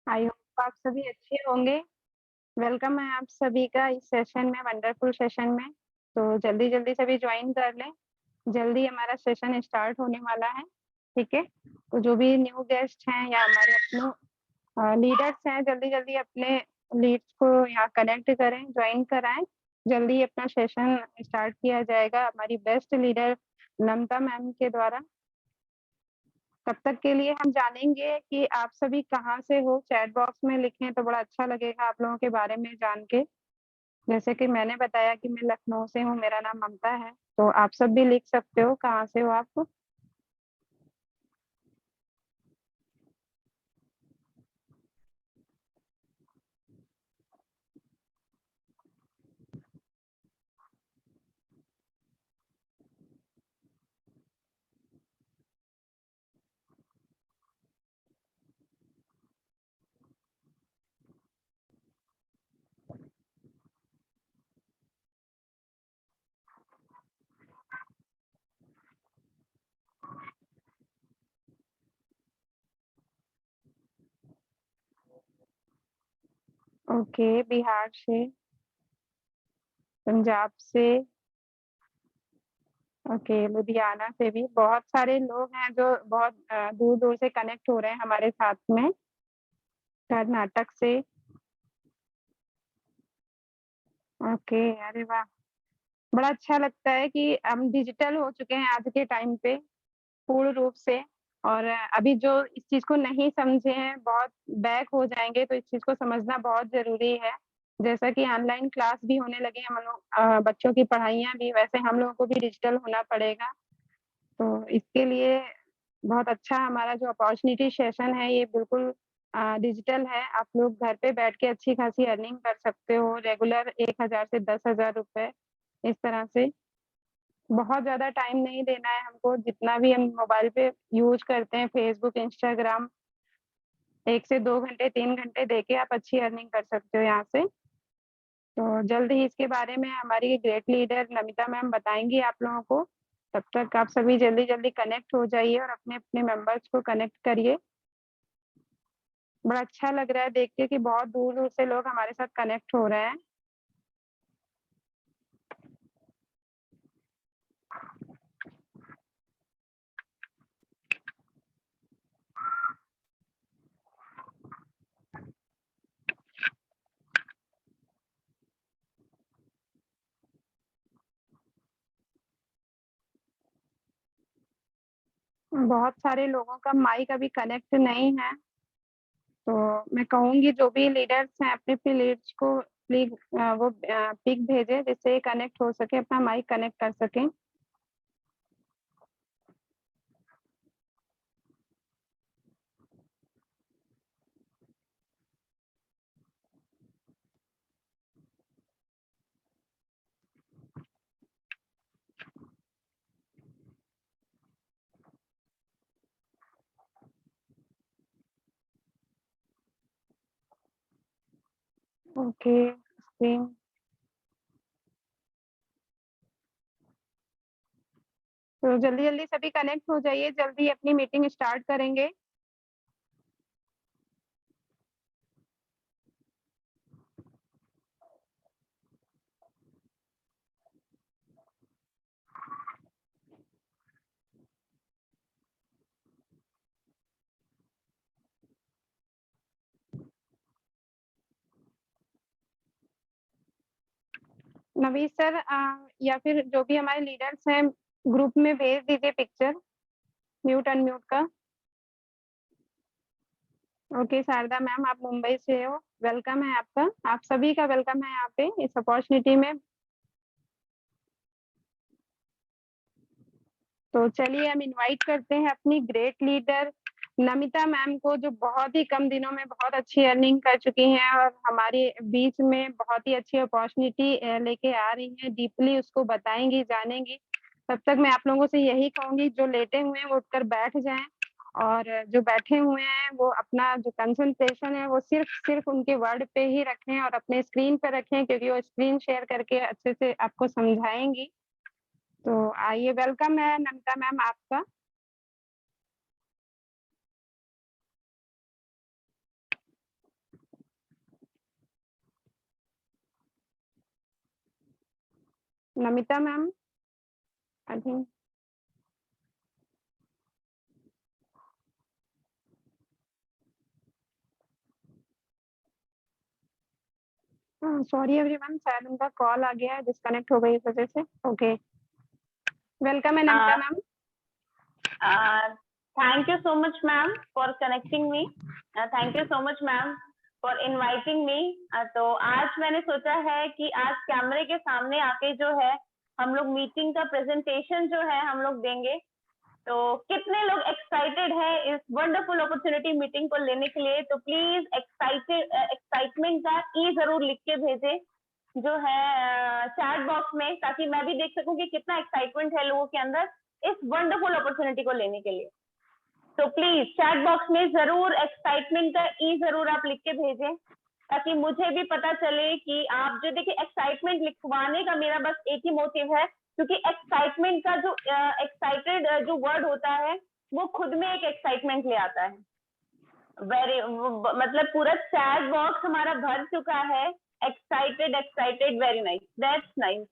I hope आप सभी अच्छे होंगे। वेलकम है आप सभी का इस सेशन में, वंडरफुल सेशन में। तो जल्दी-जल्दी सभी जॉइन कर लें। जल्दी हमारा सेशन स्टार्ट होने वाला है, ठीक है? तो जो भी न्यू गेस्ट हैं या हमारे अपने लीडर्स हैं, जल्दी-जल्दी अपने लीड्स को यहाँ कनेक्ट करें, जॉइन कराएँ। जल्दी अपना सेशन स्टार्ट किया जाएगा हमारी बेस्ट लीडर नम्रता मैम के द्वारा। तब तक के लिए हम जानेंगे कि आप सभी कहाँ से हो, चैट बॉक्स में लिखें तो बड़ा अच्छा लगेगा आप लोगों के बारे में जान के। जैसे कि मैंने बताया कि मैं लखनऊ से हूँ, मेरा नाम ममता है, तो आप सब भी लिख सकते हो कहाँ से हो आप। ओके, बिहार से, पंजाब से, ओके, लुधियाना से भी बहुत सारे लोग हैं जो बहुत दूर-दूर से कनेक्ट हो रहे हैं हमारे साथ में, कर्नाटक से। ओके, अरे वाह! बड़ा अच्छा लगता है कि हम डिजिटल हो चुके हैं आज के टाइम पे। पूर्ण रूप से। और अभी जो इस चीज़ को नहीं समझे हैं, बहुत बैक हो जाएँगे, तो इस चीज़ को समझना बहुत ज़रूरी है। जैसा कि ऑनलाइन क्लास भी होने लगे हैं हम लोग बच्चों की पढ़ाइयाँ भी, वैसे हम लोगों को भी डिजिटल होना पड़ेगा। तो इसके लिए बहुत अच्छा हमारा जो अपॉर्च्युनिटी सेशन है, ये बिल्कुल डिजिटल है। आप लोग घर पे बैठ के अच्छी खासी अर्निंग कर सकते हो, रेगुलर 1000 से 10,000 रुपए, इस तरह से। बहुत ज़्यादा टाइम नहीं देना है हमको, जितना भी हम मोबाइल पे यूज़ करते हैं फेसबुक, इंस्टाग्राम, 1 से 2 घंटे, 3 घंटे देके आप अच्छी अर्निंग कर सकते हो यहाँ से। तो जल्द ही इसके बारे में हमारी ग्रेट लीडर नमिता मैम बताएँगी आप लोगों को। तब तक आप सभी जल्दी-जल्दी कनेक्ट हो जाइए और अपने-अपने मेंबर्स को कनेक्ट करिए। बड़ा अच्छा लग रहा है देख के कि बहुत दूर-दूर से लोग हमारे साथ कनेक्ट हो रहे हैं। बहुत सारे लोगों का माइक अभी कनेक्ट नहीं है। तो मैं कहूँगी जो भी लीडर्स हैं अपने-अपने लीड्स को प्लीज़ वो पिक भेजें जिससे कनेक्ट हो सके, अपना माइक कनेक्ट कर सकें। ओके, स्क्रीन तो जल्दी-जल्दी सभी कनेक्ट हो जाइए, जल्दी अपनी मीटिंग स्टार्ट करेंगे। नवीश सर या फिर जो भी हमारे लीडर्स हैं ग्रुप में भेज दीजिए पिक्चर, म्यूट अनम्यूट का। ओके, शारदा मैम आप मुंबई से हो, वेलकम है आपका। आप सभी का वेलकम है यहाँ पे इस अपॉर्च्युनिटी में। तो चलिए हम इनवाइट करते हैं अपनी ग्रेट लीडर नमिता मैम को, जो बहुत ही कम दिनों में बहुत अच्छी अर्निंग कर चुकी हैं और हमारे बीच में बहुत ही अच्छी अपॉर्चुनिटी लेके आ रही हैं। डीपली उसको बताएँगी, जानेंगी। तब तक मैं आप लोगों से यही कहूँगी जो लेटे हुए हैं वो उठकर बैठ जाएँ और जो बैठे हुए हैं वो अपना जो कंसंट्रेशन है वो सिर्फ़ उनके वर्ड पे ही रखें और अपने स्क्रीन पे रखें, क्योंकि वो स्क्रीन शेयर करके अच्छे से आपको समझाएँगी। तो आइए, वेलकम है नमिता मैम आपका। Namita ma'am I think. Sorry everyone, शायद उनका कॉल आ गया है, डिस्कनेक्ट हो गई इस वजह से। ओके, वेलकम है Namita ma'am. Thank you so much, ma'am, for connecting me. Thank you so much, ma'am, for inviting me. तो आज मैंने सोचा है कि आज कैमरे के सामने आके जो है हम लोग मीटिंग का प्रेजेंटेशन जो है हम लोग देंगे। तो कितने लोग एक्साइटेड हैं इस वंडरफुल अपॉर्चुनिटी मीटिंग को लेने के लिए? तो प्लीज एक्साइटमेंट का ई जरूर लिख के भेजे जो है चैट बॉक्स में, ताकि मैं भी देख सकूं कि कितना एक्साइटमेंट है लोगों के अंदर इस वंडरफुल अपॉर्चुनिटी को लेने के लिए। तो प्लीज चैट बॉक्स में जरूर एक्साइटमेंट का ई जरूर आप लिख के भेजें, ताकि मुझे भी पता चले कि आप जो, देखिए एक्साइटमेंट लिखवाने का मेरा बस एक ही मोटिव है, क्योंकि एक्साइटमेंट का जो एक्साइटेड जो वर्ड होता है वो खुद में एक एक्साइटमेंट ले आता है। मतलब पूरा चैट बॉक्स हमारा भर चुका है excited excited. Very nice, that's nice,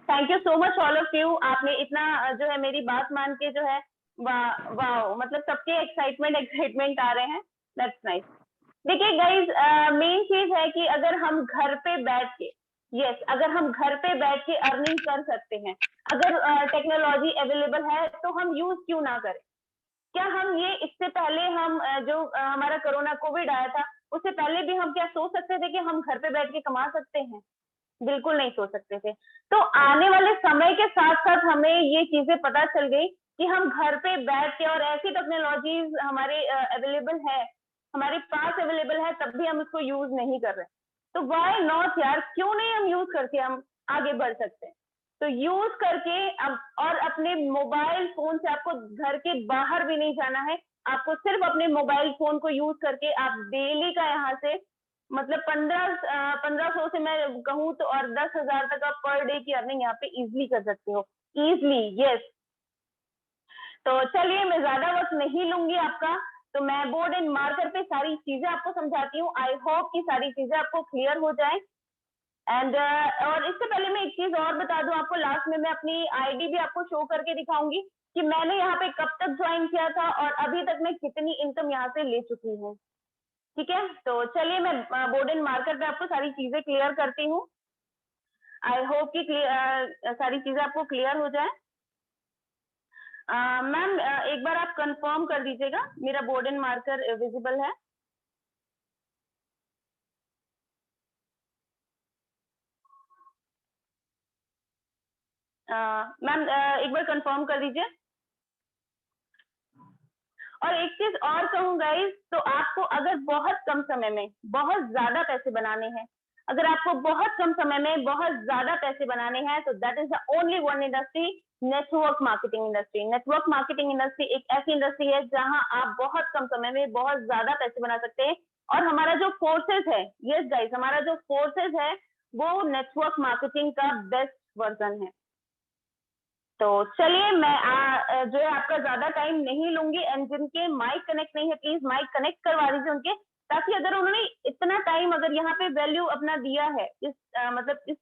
thank you so much all of you. आपने इतना जो है मेरी बात मान के जो है वाह, मतलब सबके एक्साइटमेंट आ रहे हैं, दैट्स नाइस। देखिए गाइज, मेन चीज है कि अगर हम घर पे बैठ के, अगर हम घर पे बैठ के अर्निंग कर सकते हैं, अगर टेक्नोलॉजी अवेलेबल है तो हम यूज क्यों ना करें? क्या हम ये इससे पहले हम जो हमारा कोरोना कोविड आया था उससे पहले भी हम क्या सोच सकते थे कि हम घर पे बैठ के कमा सकते हैं? बिल्कुल नहीं सोच सकते थे। तो आने वाले समय के साथ साथ हमें ये चीजें पता चल गई कि हम घर पे बैठ के, और ऐसी टेक्नोलॉजीज हमारे अवेलेबल है, हमारे पास अवेलेबल है, तब भी हम उसको यूज नहीं कर रहे। तो वाई नॉट यार, क्यों नहीं हम यूज करके हम आगे बढ़ सकते हैं? तो यूज करके अब, और अपने मोबाइल फोन से, आपको घर के बाहर भी नहीं जाना है, आपको सिर्फ अपने मोबाइल फोन को यूज करके आप डेली का यहाँ से मतलब 1500 से मैं कहूँ तो, और 10,000 तक आप पर डे की अर्निंग यहाँ पे इजिली कर सकते हो, इजिली। यस, तो चलिए मैं ज्यादा वक्त नहीं लूंगी आपका, तो मैं बोर्ड एंड मार्कर पे सारी चीजें आपको समझाती हूँ। आई होप कि सारी चीजें आपको क्लियर हो जाए। एंड और इससे पहले मैं एक चीज और बता दूं आपको, लास्ट में मैं अपनी आईडी भी आपको शो करके दिखाऊंगी कि मैंने यहाँ पे कब तक ज्वाइन किया था और अभी तक मैं कितनी इनकम यहाँ से ले चुकी हूँ। ठीक है, तो चलिए मैं बोर्ड एंड मार्कर पे आपको सारी चीजें क्लियर करती हूँ। आई होप कि सारी चीजें आपको क्लियर हो जाए। मैम एक बार आप कंफर्म कर दीजिएगा मेरा बोर्ड एंड मार्कर विजिबल है। मैम एक बार कंफर्म कर दीजिए। और एक चीज और कहूँ गाइस, तो आपको अगर बहुत कम समय में बहुत ज्यादा पैसे बनाने हैं, अगर आपको बहुत कम समय में बहुत ज्यादा पैसे बनाने हैं, तो that is the only one industry, network marketing industry. Network marketing industry एक ऐसी इंडस्ट्री है जहां आप बहुत कम समय में बहुत ज्यादा पैसे बना सकते हैं। और हमारा जो फोर्सेस है, यस गाइस, हमारा जो फोर्सेस है वो नेटवर्क मार्केटिंग का बेस्ट वर्जन है। तो चलिए मैं जो है आपका ज्यादा टाइम नहीं लूंगी, एंड जिनके माइक कनेक्ट नहीं है प्लीज माइक कनेक्ट करवा दीजिए उनके, ताकि अगर उन्होंने इतना टाइम अगर यहाँ पे वैल्यू अपना दिया है, इस मतलब इस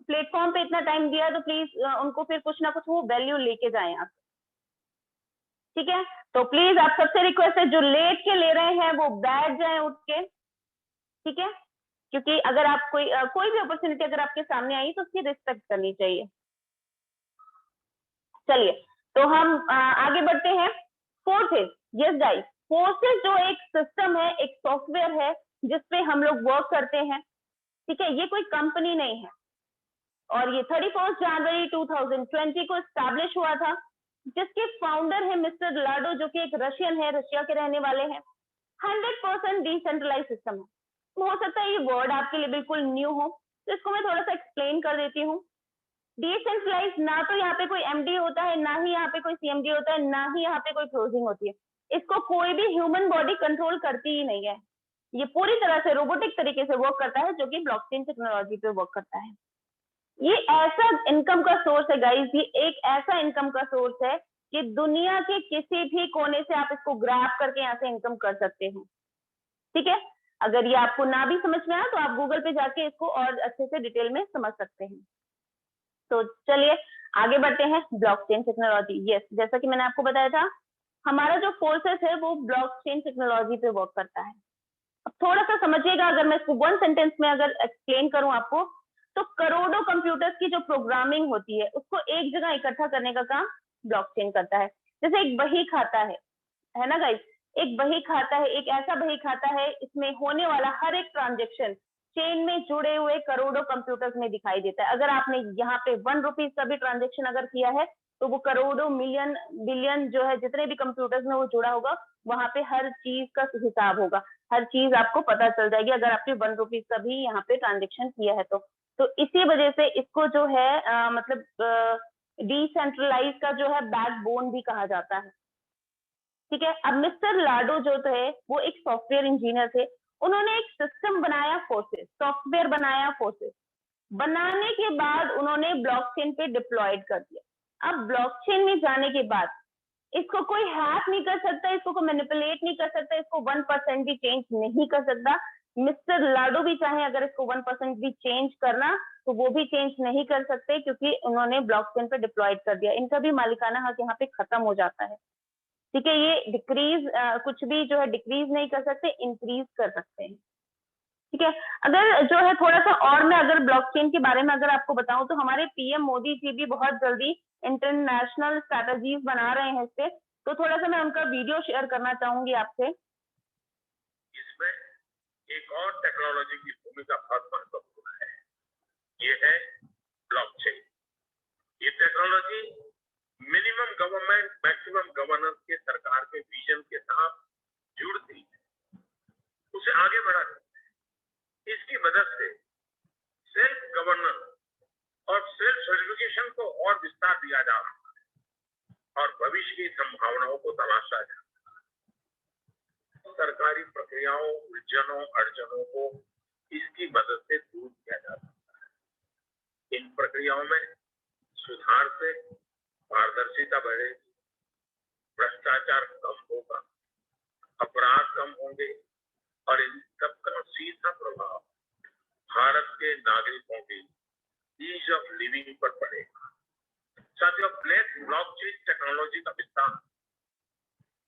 प्लेटफॉर्म पे इतना टाइम दिया है, तो प्लीज उनको फिर कुछ ना कुछ वो वैल्यू लेके जाएं आप। ठीक है, तो प्लीज आप सबसे रिक्वेस्ट है, जो लेट के ले रहे हैं वो बैठ जाए उठ के। ठीक है, क्योंकि अगर आप कोई भी अपॉर्चुनिटी अगर आपके सामने आई तो उसकी रिस्पेक्ट करनी चाहिए। चलिए, तो हम आगे बढ़ते हैं। फोर्सेस, यस गाइस, फोर्सेस जो एक सिस्टम है, एक सॉफ्टवेयर है जिसपे हम लोग वर्क करते हैं। ठीक है, ये कोई कंपनी नहीं है, और ये 31 जनवरी 2020 को स्टैब्लिश हुआ था, जिसके फाउंडर है मिस्टर लाडो, जो कि एक रशियन है, रशिया के रहने वाले हैं। 100% डिसेंट्रलाइज सिस्टम है। हो सकता है ये वर्ड आपके लिए बिल्कुल न्यू हो, तो इसको मैं थोड़ा सा एक्सप्लेन कर देती हूँ। डिसेंट्रलाइज, ना तो यहाँ पे कोई एमडी होता है, ना ही यहाँ पे कोई सीएमडी होता है, ना ही यहाँ पे कोई क्लोजिंग होती है। इसको कोई भी ह्यूमन बॉडी कंट्रोल करती ही नहीं है। ये पूरी तरह से रोबोटिक तरीके से वर्क करता है, जो कि ब्लॉकचेन टेक्नोलॉजी पे वर्क करता है। ये ऐसा इनकम का सोर्स है गाइस, ये एक ऐसा इनकम का सोर्स है कि दुनिया के किसी भी कोने से आप इसको ग्रैब करके यहाँ से इनकम कर सकते हो। ठीक है, अगर ये आपको ना भी समझ में आया तो आप गूगल पे जाके इसको और अच्छे से डिटेल में समझ सकते हैं। तो चलिए आगे बढ़ते हैं। ब्लॉकचेन टेक्नोलॉजी, यस, जैसा कि मैंने आपको बताया था, हमारा जो फोर्सेस है वो ब्लॉकचेन टेक्नोलॉजी पे वर्क करता है। अब थोड़ा सा समझिएगा, अगर मैं इसको वन सेंटेंस में अगर एक्सप्लेन करूं आपको, तो करोड़ों कंप्यूटर्स की जो प्रोग्रामिंग होती है उसको एक जगह इकट्ठा करने का काम ब्लॉकचेन करता है। जैसे एक बही खाता है ना गाइस, एक बही खाता है, एक ऐसा बही खाता है, इसमें होने वाला हर एक ट्रांजेक्शन चेन में जुड़े हुए करोड़ों कंप्यूटर्स में दिखाई देता है। अगर आपने यहाँ पे 1 रुपीज का भी ट्रांजेक्शन अगर किया है तो वो करोड़ों मिलियन बिलियन जो है जितने भी कंप्यूटर्स में वो जुड़ा होगा, वहां पे हर चीज का हिसाब होगा, हर चीज आपको पता चल जाएगी अगर आपने 1 रुपीज का भी यहाँ पे ट्रांजेक्शन किया है तो इसी वजह से इसको जो है मतलब डिसेंट्रलाइज का जो है बैकबोन भी कहा जाता है। ठीक है, अब मिस्टर लाडो जो थे वो एक सॉफ्टवेयर इंजीनियर थे। उन्होंने एक सिस्टम बनाया फोर्सेस, सॉफ्टवेयर बनाया फोर्सेस, बनाने के बाद उन्होंने ब्लॉकचेन पे डिप्लॉयड कर दिया। अब ब्लॉकचेन में जाने के बाद इसको कोई हैक नहीं कर सकता, इसको कोई मैनिपुलेट नहीं कर सकता, इसको 1% भी चेंज नहीं कर सकता। मिस्टर लाडो भी चाहे अगर इसको 1% भी चेंज करना तो वो भी चेंज नहीं कर सकते, क्योंकि उन्होंने ब्लॉकचेन पे डिप्लॉयड कर दिया। इनका भी मालिकाना हक यहाँ पे खत्म हो जाता है। ठीक है, ये डिक्रीज कुछ भी जो है डिक्रीज नहीं कर सकते, इंक्रीज कर सकते हैं। ठीक है, अगर जो है थोड़ा सा और मैं अगर ब्लॉकचेन के बारे में अगर आपको बताऊं तो हमारे पीएम मोदी जी भी बहुत जल्दी इंटरनेशनल स्ट्रैटेजीज बना रहे हैं इस पे, तो थोड़ा सा मैं उनका वीडियो शेयर करना चाहूंगी आपसे। इसमें एक और टेक्नोलॉजी की भूमिका बहुत महत्वपूर्ण है, ये है ब्लॉकचेन। ये technology minimum government maximum governance के सरकार के विजन के साथ जुड़ती है, उसे आगे बढ़ाती है। इसकी मदद से सेल्फ गवर्नेंस और सेल्फ सर्टिफिकेशन को और विस्तार दिया जा रहा है और भविष्य की संभावनाओं को तलाशा जा रहा है। सरकारी प्रक्रियाओं, उलझनों, अड़चनों को इसकी मदद से दूर किया जा सकता है। इन प्रक्रियाओं में सुधार से पारदर्शिता बढ़ेगी, भ्रष्टाचार कम होगा, अपराध कम होंगे और इन सबका सीधा प्रभाव भारत के नागरिकों की ईज ऑफ लिविंग पर पड़ेगा। साथियों, ब्लॉकचेन टेक्नोलॉजी का विस्तार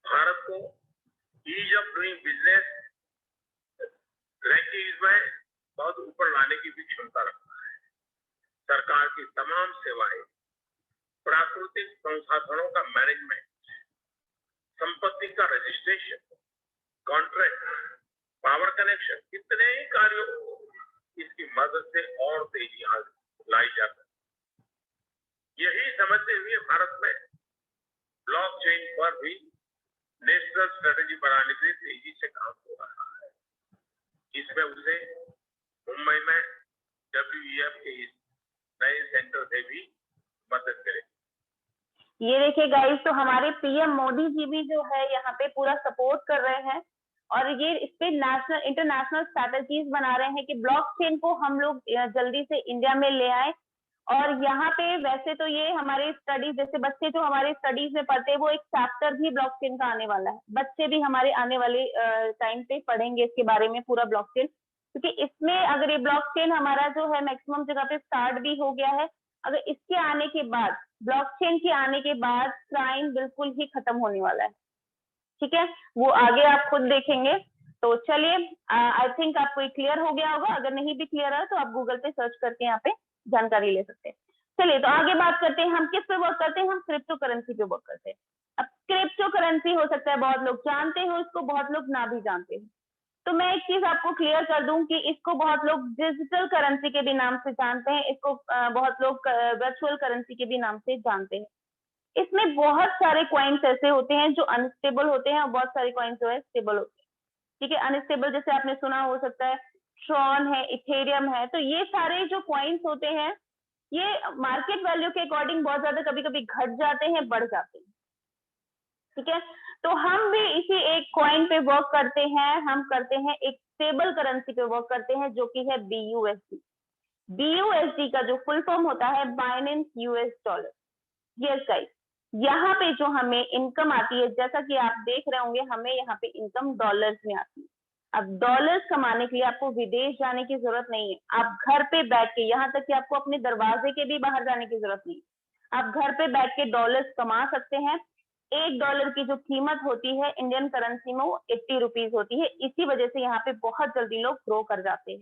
भारत को ease of doing business ranking में बहुत ऊपर लाने की भी क्षमता रखता है। सरकार की तमाम सेवाएं, प्राकृतिक संसाधनों का मैनेजमेंट, संपत्ति का रजिस्ट्रेशन, कॉन्ट्रैक्ट, पावर कनेक्शन, कितने ही कार्यों को इसकी मदद से और तेजी लाई जा सकती। यही समझते हुए भारत में ब्लॉकचेन पर भी नेशनल स्ट्रेटेजी बनाने के लिए तेजी से काम हो रहा है। इसमें उसे मुंबई में WEF के इस नए सेंटर से भी मदद करेगी। ये देखिए गाइस, तो हमारे पीएम मोदी जी भी जो है यहाँ पे पूरा सपोर्ट कर रहे हैं और ये इस पे नेशनल इंटरनेशनल स्ट्रैटेजीज बना रहे हैं कि ब्लॉकचेन को हम लोग जल्दी से इंडिया में ले आए। और यहाँ पे वैसे तो ये हमारे स्टडीज, जैसे बच्चे जो हमारे स्टडीज में पढ़ते हैं वो एक चैप्टर भी ब्लॉकचेन का आने वाला है। बच्चे भी हमारे आने वाले टाइम पे पढ़ेंगे इसके बारे में पूरा ब्लॉकचेन, क्योंकि इसमें अगर ये ब्लॉकचेन हमारा जो है मैक्सिमम जगह पे स्टार्ट भी हो गया है, अगर इसके आने के बाद, ब्लॉकचेन के आने के बाद क्राइम बिल्कुल ही खत्म होने वाला है। ठीक है, वो आगे आप खुद देखेंगे। तो चलिए, आई थिंक आपको ये क्लियर हो गया होगा। अगर नहीं भी क्लियर है तो आप गूगल पे सर्च करके यहाँ पे जानकारी ले सकते हैं। चलिए, तो आगे बात करते हैं, हम किस पे वर्क करते हैं, हम क्रिप्टो करेंसी पे वर्क करते हैं। अब क्रिप्टो करेंसी हो सकता है बहुत लोग जानते हो इसको, बहुत लोग ना भी जानते हो। तो मैं एक चीज आपको क्लियर कर दूं कि इसको बहुत लोग डिजिटल करेंसी के भी नाम से जानते हैं, इसको बहुत लोग वर्चुअल करेंसी के भी नाम से जानते हैं। इसमें बहुत सारे कॉइन्स ऐसे होते हैं जो अनस्टेबल होते हैं और बहुत सारे कॉइन्स जो है स्टेबल होते हैं। ठीक है, अनस्टेबल जैसे आपने सुना हो सकता है ट्रॉन है, इथेरियम है, तो ये सारे जो कॉइन्स होते हैं ये मार्केट वैल्यू के अकॉर्डिंग बहुत ज्यादा कभी कभी घट जाते हैं, बढ़ जाते हैं। ठीक है, तो हम भी इसी एक कॉइन पे वर्क करते हैं, हम करते हैं एक स्टेबल करेंसी पे वर्क करते हैं जो कि है BUSD। BUSD का जो फुल फॉर्म होता है Binance US dollar. Yes guys, यहाँ पे जो हमें इनकम आती है, जैसा कि आप देख रहे होंगे, हमें यहाँ पे इनकम डॉलर्स में आती है। अब डॉलर्स कमाने के लिए आपको विदेश जाने की जरूरत नहीं है, आप घर पे बैठ के, यहाँ तक कि आपको अपने दरवाजे के भी बाहर जाने की जरूरत नहीं, आप घर पे बैठ के डॉलर्स कमा सकते हैं। $1 की जो कीमत होती है इंडियन करेंसी में वो 80 रुपीज होती है, इसी वजह से यहाँ पे बहुत जल्दी लोग ग्रो कर जाते हैं।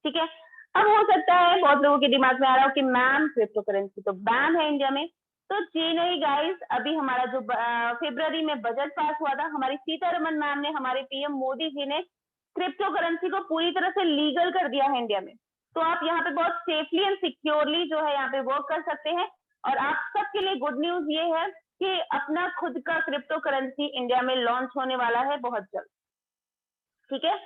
ठीक है, अब हो सकता है बहुत लोगों के दिमाग में आ रहा हो कि मैम क्रिप्टो करेंसी तो बैन है इंडिया में, तो जी नहीं गाइस, अभी हमारा जो फरवरी में बजट पास हुआ था, हमारी सीतारमन मैम ने, हमारे पीएम मोदी जी ने क्रिप्टो करेंसी को पूरी तरह से लीगल कर दिया है इंडिया में। तो आप यहाँ पे बहुत सेफली एंड सिक्योरली जो है यहाँ पे वर्क कर सकते हैं। और आप सबके लिए गुड न्यूज ये है कि अपना खुद का क्रिप्टो करेंसी इंडिया में लॉन्च होने वाला है बहुत जल्द। ठीक है,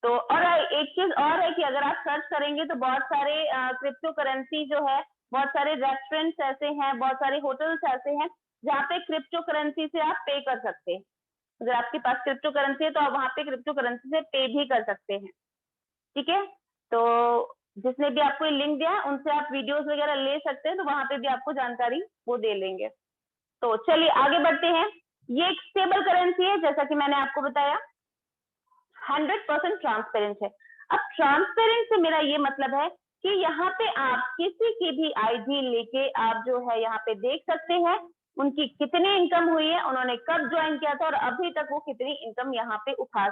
तो और एक चीज और है कि अगर आप सर्च करेंगे तो बहुत सारे क्रिप्टो करेंसी जो है, बहुत सारे रेस्टोरेंट्स ऐसे हैं, बहुत सारे होटल्स ऐसे हैं जहाँ पे क्रिप्टो करेंसी से आप पे कर सकते हैं। अगर आपके पास क्रिप्टो करेंसी है तो आप वहां पे क्रिप्टो करेंसी से पे भी कर सकते हैं। ठीक है, तो जिसने भी आपको लिंक दिया उनसे आप वीडियोस वगैरह ले सकते हैं, तो वहां पे भी आपको जानकारी वो दे लेंगे। तो चलिए आगे बढ़ते हैं। ये एक स्टेबल करेंसी है, जैसा कि मैंने आपको बताया 100% ट्रांसपेरेंट है। अब ट्रांसपेरेंट से मेरा ये मतलब है कि यहाँ पे आप किसी की भी आईडी लेके आप जो है यहाँ पे देख सकते हैं उनकी कितनी इनकम हुई है, उन्होंने कब ज्वाइन किया था और अभी तक वो कितनी इनकम यहाँ पे उठा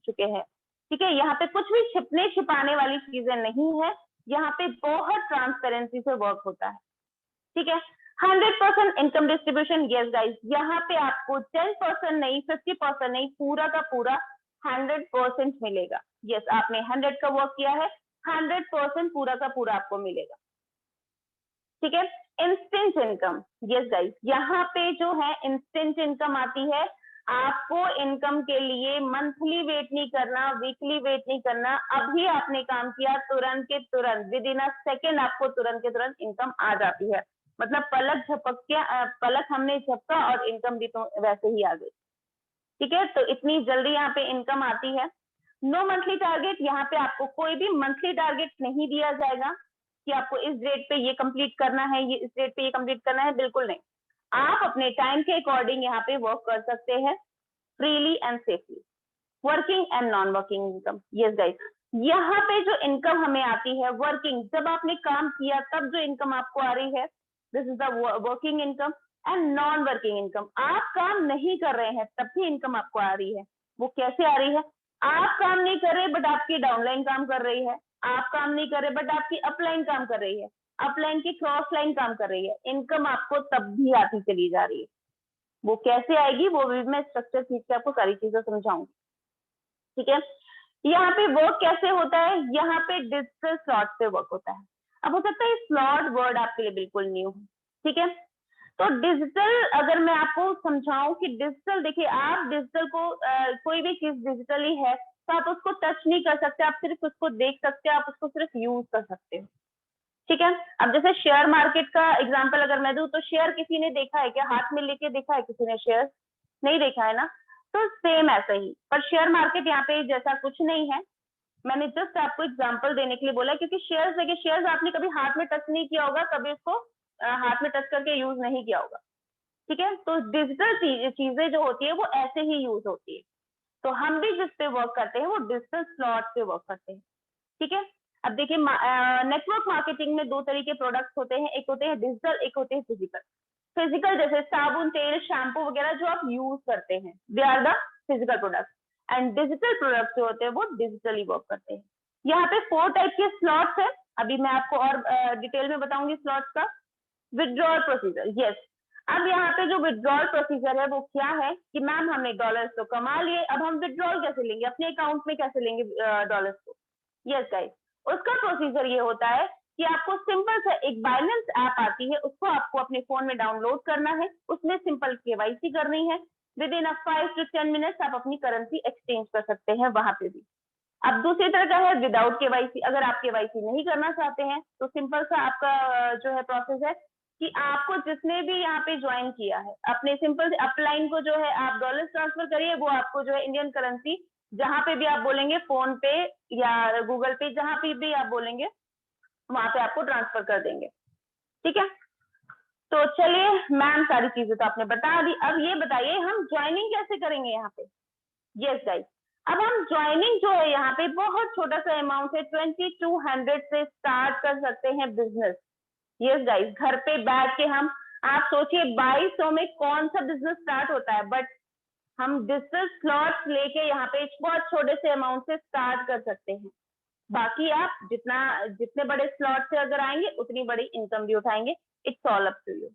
चुके हैं। ठीक है, यहाँ पे कुछ भी छिपने छिपाने वाली चीजें नहीं है, यहाँ पे बहुत ट्रांसपेरेंसी से वर्क होता है। ठीक है, 100% इनकम डिस्ट्रीब्यूशन, यस गाइस, यहाँ पे आपको 10% नहीं, 50% नहीं, पूरा का पूरा 100% मिलेगा। यस, आपने 100 का वर्क किया है, 100% पूरा का पूरा आपको मिलेगा। ठीक है, इंस्टेंट इनकम, यस गाइस, यहाँ पे जो है इंस्टेंट इनकम आती है। आपको इनकम के लिए मंथली वेट नहीं करना, वीकली वेट नहीं करना, अभी आपने काम किया तुरंत के तुरंत, विद इन अ सेकेंड आपको तुरंत के तुरंत इनकम आ जाती है। मतलब पलक झपक के, पलक हमने झपका और इनकम भी तो वैसे ही आ गई। ठीक है, तो इतनी जल्दी यहाँ पे इनकम आती है। नो मंथली टारगेट, यहाँ पे आपको कोई भी मंथली टारगेट नहीं दिया जाएगा कि आपको इस डेट पे ये कंप्लीट करना है, ये इस डेट पे ये कंप्लीट करना है, बिल्कुल नहीं। आप अपने टाइम के अकॉर्डिंग यहाँ पे वर्क कर सकते हैं freely and safely. Working and non working income, yes guys, यहाँ पे जो इनकम हमें आती है वर्किंग, जब आपने काम किया तब जो इनकम आपको आ रही है, this is the working income. And non working income, आप काम नहीं कर रहे हैं तब भी इनकम आपको आ रही है। वो कैसे आ रही है? आप काम नहीं कर रहे बट आपकी डाउनलाइन काम कर रही है, आप काम नहीं कर रहे बट आपकी अपलाइन काम कर रही है, अपलाइन की क्रॉस लाइन काम कर रही है, इनकम आपको तब भी आती चली जा रही है। वो कैसे आएगी वो भी मैं स्ट्रक्चर सीख के आपको सारी चीजें समझाऊंगी। ठीक है, यहाँ पे वर्क कैसे होता है, यहाँ पे डिजिटल स्लॉट पे वर्क होता है। अब हो सकता है स्लॉट वर्ड आपके लिए बिल्कुल न्यू हो। ठीक है, तो डिजिटल अगर मैं आपको समझाऊं कि डिजिटल, देखिए आप डिजिटल को कोई भी चीज डिजिटली है तो आप उसको टच नहीं कर सकते, आप सिर्फ उसको देख सकते हैं, आप उसको सिर्फ यूज कर सकते हो। ठीक है, अब जैसे शेयर मार्केट का एग्जांपल अगर मैं दूं तो शेयर किसी ने देखा है क्या? हाथ में लेके देखा है किसी ने शेयर? नहीं देखा है ना? तो सेम ऐसा ही, पर शेयर मार्केट यहाँ पे जैसा कुछ नहीं है। मैंने जस्ट आपको एग्जांपल देने के लिए बोला, क्योंकि शेयर्स, देखिए शेयर्स आपने कभी हाथ में टच नहीं किया होगा, कभी उसको हाथ में टच करके यूज नहीं किया होगा। ठीक है, तो डिजिटल चीजें जो होती है वो ऐसे ही यूज होती है। तो हम भी जिस पे वर्क करते हैं वो डिजिटल स्लॉट पे वर्क करते हैं। ठीक है, अब देखिए नेटवर्क मार्केटिंग में दो तरह के प्रोडक्ट्स होते हैं, एक होते हैं डिजिटल, एक होते हैं फिजिकल। फिजिकल जैसे साबुन, तेल, शैम्पू वगैरह जो आप यूज करते हैं, they are the physical products. And digital products जो होते हैं वो डिजिटली वर्क करते हैं। यहाँ पे 4 टाइप के स्लॉट्स है, अभी मैं आपको और डिटेल में बताऊंगी स्लॉट्स का। विड्रॉल प्रोसीजर, यस, अब यहाँ पे जो विड्रॉल प्रोसीजर है वो क्या है कि मैम हमने डॉलर्स तो कमा लिए, अब हम विड्रॉल कैसे लेंगे, अपने अकाउंट में कैसे लेंगे डॉलर्स को? यस गाइस, उसका प्रोसीजर ये होता है कि आपको सिंपल सा एक बाइनेंस ऐप आती है, उसको आपको अपने फोन में डाउनलोड करना है, उसमें सिंपल केवाईसी करनी है, विद इन 5 to 10 मिनट्स आप अपनी करेंसी एक्सचेंज कर सकते हैं वहां पे भी। अब दूसरी तरह का है विदाउट केवाईसी, अगर आप केवाईसी नहीं करना चाहते हैं तो सिंपल सा आपका जो है प्रोसेस है कि आपको जिसने भी यहाँ पे ज्वाइन किया है अपने सिंपल से अपलाइन को जो है आप डॉलर ट्रांसफर करिए, वो आपको जो है इंडियन करेंसी जहां पे भी आप बोलेंगे, फोन पे या गूगल पे, जहां पे भी आप बोलेंगे वहां पे आपको ट्रांसफर कर देंगे। ठीक है, तो चलिए मैम सारी चीजें तो आपने बता दी, अब ये बताइए हम ज्वाइनिंग कैसे करेंगे यहाँ पे? यस गाइस, अब हम ज्वाइनिंग जो है यहाँ पे बहुत छोटा सा अमाउंट है, 2200 से स्टार्ट कर सकते हैं बिजनेस। यस गाइस, घर पे बैठ के हम, आप सोचिए 2200 में कौन सा बिजनेस स्टार्ट होता है, बट हम डिजिटल स्लॉट्स लेके यहाँ पे बहुत छोटे से अमाउंट से स्टार्ट कर सकते हैं। बाकी आप जितने बड़े स्लॉट से अगर आएंगे उतनी बड़ी इनकम भी उठाएंगे। It's all up to you.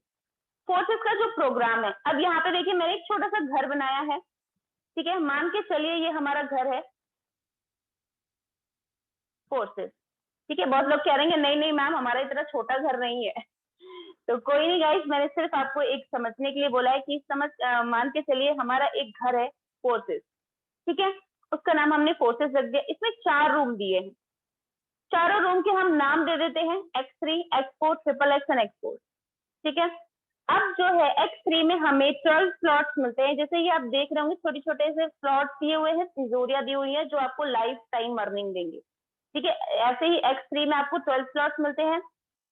Forces का जो प्रोग्राम है, अब यहाँ पे देखिए मैंने एक छोटा सा घर बनाया है, ठीक है, मान के चलिए ये हमारा घर है फोर्सेस, ठीक है। बहुत लोग कह रहे हैं नहीं नहीं मैम हमारा इतना छोटा घर नहीं है तो कोई नहीं गाइस, मैंने सिर्फ आपको एक समझने के लिए बोला है कि मान के चलिए हमारा एक घर है फोर्सेस, ठीक है, उसका नाम हमने फोर्सेस रख दिया। इसमें 4 रूम दिए हैं, चारों रूम के हम नाम दे देते हैं X3, X4, XXX and X4, ठीक है। अब जो है X3 में हमें 12 स्लॉट्स मिलते हैं, जैसे ये आप देख रहे होंगे छोटे छोटे से स्लॉट्स दिए हुए हैं, तिजोरियां दी हुई है जो आपको लाइफ टाइम अर्निंग देंगे, ठीक है। ऐसे ही X3 में आपको 12 स्लॉट्स मिलते हैं,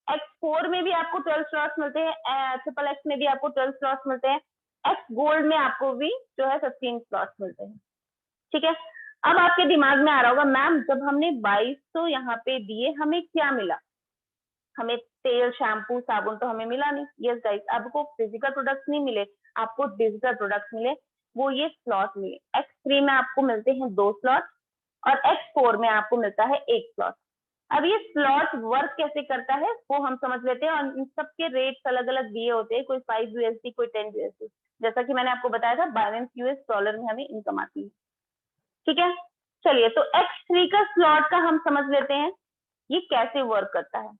X4 में भी आपको 12 स्लॉट्स मिलते हैं, XXX में भी आपको 12 स्लॉट्स मिलते हैं, X गोल्ड में आपको भी जो है 15 स्लॉट्स मिलते हैं, ठीक है। अब आपके दिमाग में आ रहा होगा मैम जब हमने 2200 यहाँ पे दिए हमें क्या मिला, हमें तेल शैम्पू साबुन तो हमें मिला नहीं। यस गाइस, आपको फिजिकल प्रोडक्ट्स नहीं मिले, आपको डिजिटल प्रोडक्ट्स मिले, वो ये स्लॉट मिले। X3 में आपको मिलते हैं 2 स्लॉट और X4 में आपको मिलता है 1 स्लॉट। अब ये स्लॉट वर्क कैसे करता है वो हम समझ लेते हैं, और इन सबके रेट्स अलग अलग दिए होते हैं, कोई 5 USD कोई 10 USD, जैसा कि मैंने आपको बताया था बाइनेंस US डॉलर में हमें इनकम आती है, ठीक है। चलिए तो X3 का स्लॉट का हम समझ लेते हैं ये कैसे वर्क करता है।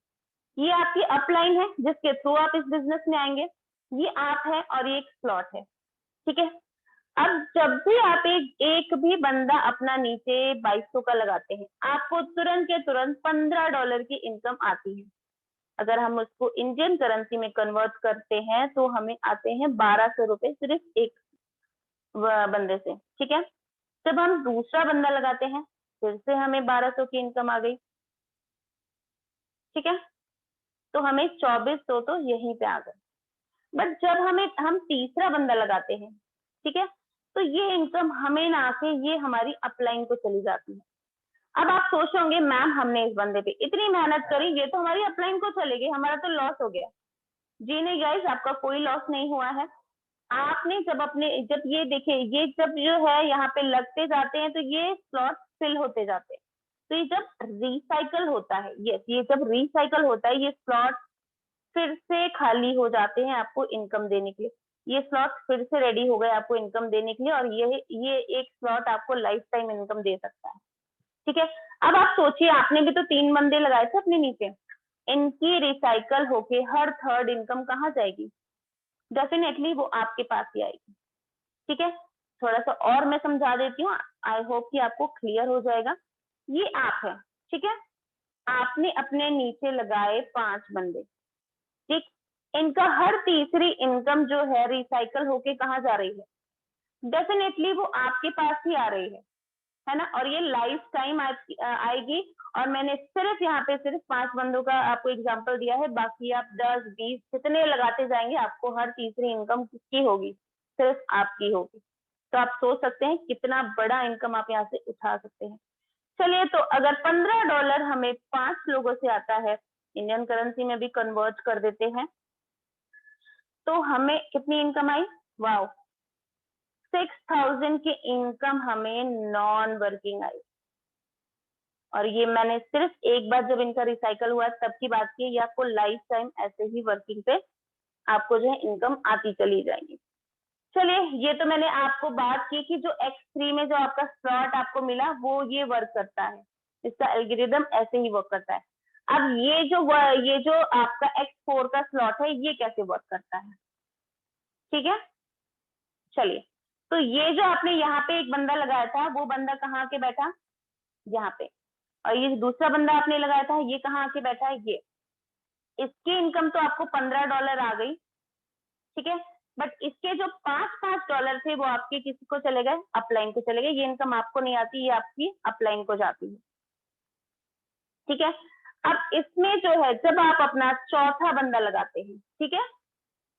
ये आपकी अपलाइन है जिसके थ्रू आप इस बिजनेस में आएंगे, ये आप है और ये एक स्लॉट है, ठीक है। अब जब भी आप एक भी बंदा अपना नीचे 2200 का लगाते हैं, आपको तुरंत के तुरंत $15 की इनकम आती है। अगर हम उसको इंडियन करेंसी में कन्वर्ट करते हैं तो हमें आते हैं 1200 रुपए सिर्फ एक बंदे से, ठीक है। जब हम दूसरा बंदा लगाते हैं फिर से हमें 1200 की इनकम आ गई, ठीक है, तो हमें 2400 तो यहीं पे आ गए। बट जब हम तीसरा बंदा लगाते हैं, ठीक है, तो ये इनकम हमें ना आके ये हमारी अपलाइन को चली जाती है। अब आप सोचोगे मैम हमने इस बंदे पे इतनी मेहनत करी, ये तो हमारी अपलाइन को चले गई, हमारा तो लॉस हो गया। जी नहीं गाइस, आपका कोई लॉस नहीं हुआ है। आपने जब ये देखिए, ये जब जो है यहाँ पे लगते जाते हैं तो ये स्लॉट फिल होते जाते हैं, तो ये जब रिसाइकल होता है, ये जब रिसाइकल होता है ये स्लॉट फिर से खाली हो जाते हैं आपको इनकम देने के लिए, ये स्लॉट फिर से रेडी हो गए आपको इनकम देने के लिए, और ये एक स्लॉट आपको लाइफ टाइम इनकम दे सकता है, ठीक है। अब आप सोचिए आपने भी तो 3 बंदे लगाए थे अपने नीचे, इनकी रिसाइकल होके हर थर्ड इनकम कहाँ जाएगी, डेफिनेटली वो आपके पास ही आएगी, ठीक है। थोड़ा सा और मैं समझा देती हूँ, आई होप कि आपको क्लियर हो जाएगा। ये आप है, ठीक है, आपने अपने नीचे लगाए 5 बंदे, ठीक, इनका हर तीसरी इनकम जो है रिसाइकल होके कहाँ जा रही है, डेफिनेटली वो आपके पास ही आ रही है ना, और ये लाइफ टाइम आएगी। और मैंने सिर्फ यहाँ पे सिर्फ 5 बंदों का आपको एग्जांपल दिया है, बाकी आप 10 20 जितने लगाते जाएंगे आपको हर तीसरी इनकम किसकी होगी, सिर्फ आपकी होगी। तो आप सोच सकते हैं कितना बड़ा इनकम आप यहाँ से उठा सकते हैं। चलिए तो अगर $15 हमें 5 लोगों से आता है, इंडियन करेंसी में भी कन्वर्ट कर देते हैं, तो हमें कितनी इनकम आई, वाओ 6000 की इनकम हमें नॉन वर्किंग आई। और ये मैंने सिर्फ एक बार जब इनका रिसाइकल हुआ तब की बात की, ये आपको लाइफ टाइम ऐसे ही वर्किंग पे आपको जो है इनकम आती चली जाएगी। चलिए ये तो मैंने आपको बात की कि जो X3 में जो आपका स्लॉट आपको मिला वो ये वर्क करता है, इसका एल्गोरिदम ऐसे ही वर्क करता है। अब ये जो आपका X4 का स्लॉट है ये कैसे वर्क करता है, ठीक है। चलिए तो ये जो आपने यहाँ पे एक बंदा लगाया था वो बंदा कहाँ आके बैठा, यहाँ पे, और ये दूसरा बंदा आपने लगाया था ये कहाँ आके बैठा है, ये, इसकी इनकम तो आपको $15 आ गई, ठीक है। बट इसके जो $5 थे वो आपके किसी को चले गए, अपलाइन को चले गए, ये इनकम आपको नहीं आती, ये आपकी अपलाइन को जाती है, ठीक है। अब इसमें जो है जब आप अपना चौथा बंदा लगाते हैं, ठीक है,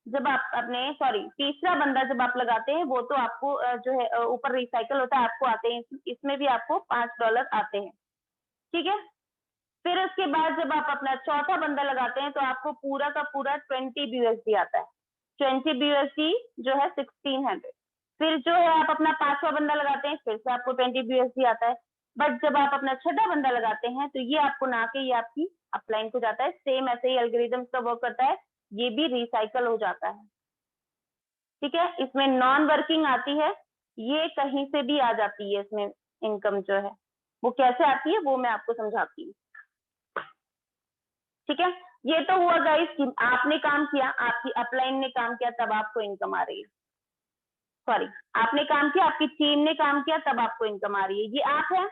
जब आप अपने तीसरा बंदा जब आप लगाते हैं वो तो आपको जो है ऊपर रिसाइकल होता है, आपको आते हैं, इसमें भी आपको $5 आते हैं, ठीक है। फिर उसके बाद जब आप अपना चौथा बंदा लगाते हैं तो आपको पूरा का पूरा 20 BUSD आता है। 20 BUSD जो है 1600। फिर जो है आप अपना पांचवा बंदा लगाते हैं, फिर से आपको 20 BUSD आता है। बट जब आप अपना छठा बंदा लगाते हैं तो ये आपको ना के ये आपकी अपलाइन को जाता है। सेम ऐसे ही एल्गोरिथम का वर्क करता है, ये भी रिसाइकल हो जाता है, ठीक है। इसमें नॉन वर्किंग आती है, ये कहीं से भी आ जाती है। इसमें इनकम जो है वो कैसे आती है वो मैं आपको समझाती हूँ, ठीक है। ये तो हुआ गाइस कि आपने काम किया, आपकी अपलाइन ने काम किया, तब आपको इनकम आ रही है। सॉरी, आपने काम किया, आपकी टीम ने काम किया, तब आपको इनकम आ रही है। ये आप है,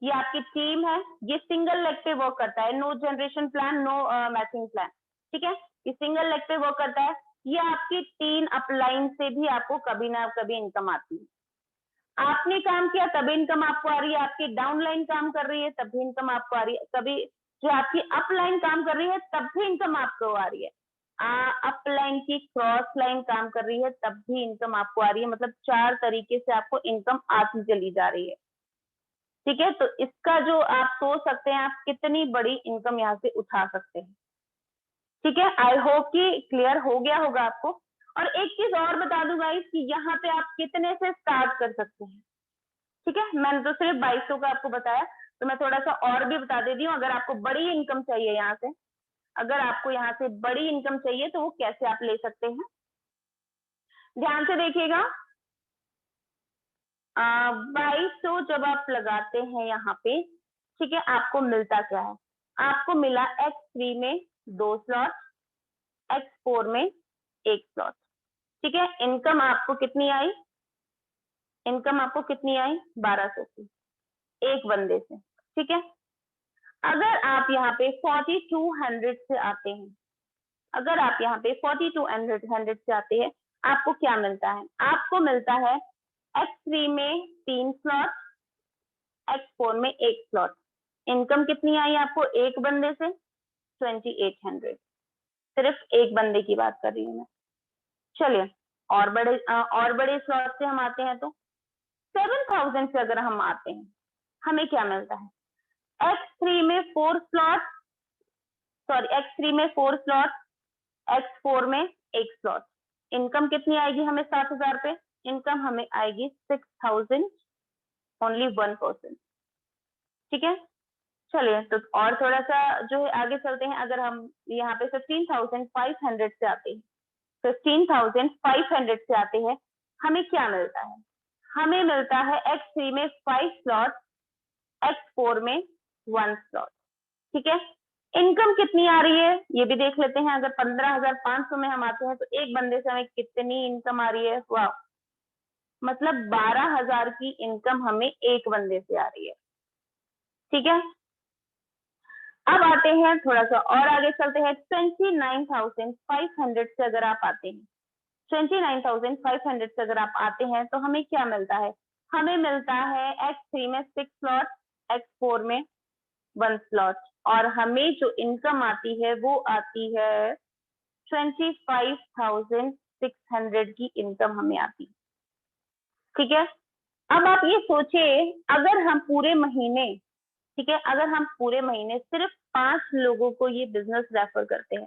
ये आपकी टीम है, ये सिंगल लेग पे वर्क करता है, no generation plan, no matching plan, ठीक है। ये सिंगल लेग पे वर्क करता है। ये आपकी 3 अपलाइन से भी आपको कभी ना कभी इनकम आती है। आपने काम किया तब इनकम आपको आ रही है, आपकी डाउनलाइन काम कर रही है तब भी इनकम आपको आ रही है, कभी जो आपकी अपलाइन काम कर रही है तब भी इनकम आपको आ रही है, अपलाइन की क्रॉस लाइन काम कर रही है तब भी इनकम आपको आ रही है। मतलब 4 तरीके से आपको इनकम आती चली जा रही है, ठीक है। तो इसका जो आप सोच सकते हैं आप कितनी बड़ी इनकम यहाँ से उठा सकते हैं, ठीक है। आई होप कि क्लियर हो गया होगा आपको। और एक चीज और बता दूं गाइस कि यहाँ पे आप कितने से स्टार्ट कर सकते हैं, ठीक है। मैंने तो सिर्फ 2200 का आपको बताया, तो मैं थोड़ा सा और भी बता देती हूँ। अगर आपको बड़ी इनकम चाहिए यहाँ से, अगर आपको यहाँ से बड़ी इनकम चाहिए तो वो कैसे आप ले सकते हैं, ध्यान से देखिएगा। 2200 जब आप लगाते हैं यहाँ पे, ठीक है, आपको मिलता क्या है? आपको मिला X3 में 2 स्लॉट, X4 में 1 स्लॉट, ठीक है। इनकम आपको कितनी आई? इनकम आपको कितनी आई? 1200 की, एक बंदे से, ठीक है। अगर आप यहाँ पे 4200 से आते हैं, अगर आप यहाँ पे 4200 से आते हैं, आपको क्या मिलता है? आपको मिलता है X3 में 3 स्लॉट, X4 में 1 स्लॉट। इनकम कितनी आई आपको एक बंदे से? 2800। सिर्फ एक बंदे की बात कर रही हूँ मैं। चलिए और बड़े स्लॉट से हम आते हैं तो 7000 से अगर हम आते हैं, हमें क्या मिलता है? X3 में 4 स्लॉट, X3 में 4 स्लॉट, X4 में 1 स्लॉट। इनकम कितनी आएगी हमें 7000 पे? इनकम हमें आएगी 6000, ओनली 1%, ठीक है। चलिए तो और थोड़ा सा जो है आगे चलते हैं। अगर हम यहाँ पे 15,500 से आते हैं, 15,500 से आते हैं, हमें क्या मिलता है? हमें मिलता है X3 में 5 स्लॉट, X4 में 1 स्लॉट, ठीक है। इनकम कितनी आ रही है ये भी देख लेते हैं। अगर 15,500 में हम आते हैं तो एक बंदे से हमें कितनी इनकम आ रही है? वाह, मतलब 12,000 की इनकम हमें एक बंदे से आ रही है, ठीक है। अब आते हैं थोड़ा सा और आगे चलते हैं। 29,500 से अगर आप आते हैं, 29,500 से अगर आप आते हैं तो हमें क्या मिलता है? हमें मिलता है X3 में 6 स्लॉट, X4 में 1 स्लॉट, और हमें जो इनकम आती है वो आती है 25,600 की इनकम हमें आती है, ठीक है। अब आप ये सोचिए, अगर हम पूरे महीने, ठीक है, अगर हम पूरे महीने सिर्फ 5 लोगों को ये बिजनेस रेफर करते हैं,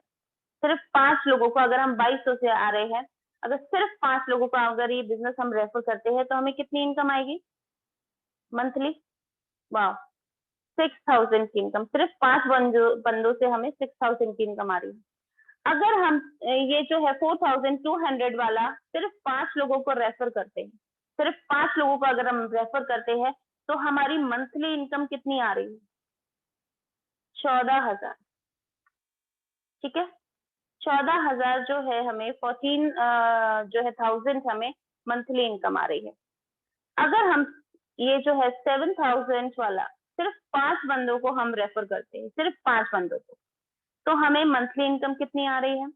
सिर्फ 5 लोगों को, अगर हम 2200 से आ रहे हैं, अगर सिर्फ 5 लोगों को अगर ये बिजनेस हम रेफर करते हैं तो हमें कितनी इनकम आएगी मंथली? वाह, 6000 की इनकम। सिर्फ 5 बंदों से हमें 6000 की इनकम आ रही है। अगर हम ये जो है 4200 वाला सिर्फ 5 लोगों को रेफर करते हैं, सिर्फ 5 लोगों को अगर हम रेफर करते हैं तो हमारी मंथली इनकम कितनी आ रही है? 14,000, ठीक है। 14,000 जो है हमें 14 जो है 1000 हमें मंथली इनकम आ रही है। अगर हम ये जो है 7000 वाला सिर्फ 5 बंदों को हम रेफर करते हैं, सिर्फ 5 बंदों को, तो हमें मंथली इनकम कितनी आ रही है?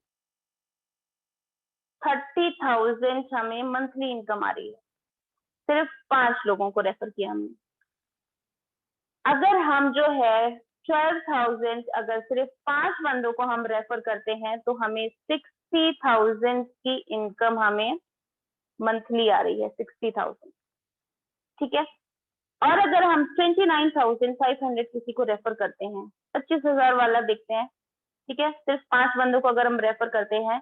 30,000 हमें मंथली इनकम आ रही है, सिर्फ 5 लोगों को रेफर किया हमने। अगर हम जो है 12,000 अगर सिर्फ 5 बंदों को हम रेफर करते हैं तो हमें 60,000 की इनकम हमें मंथली आ रही है, 60,000, ठीक है। और अगर हम 29,500 किसी को रेफर करते हैं, 25,000 वाला देखते हैं, ठीक है, सिर्फ 5 बंदों को अगर हम रेफर करते हैं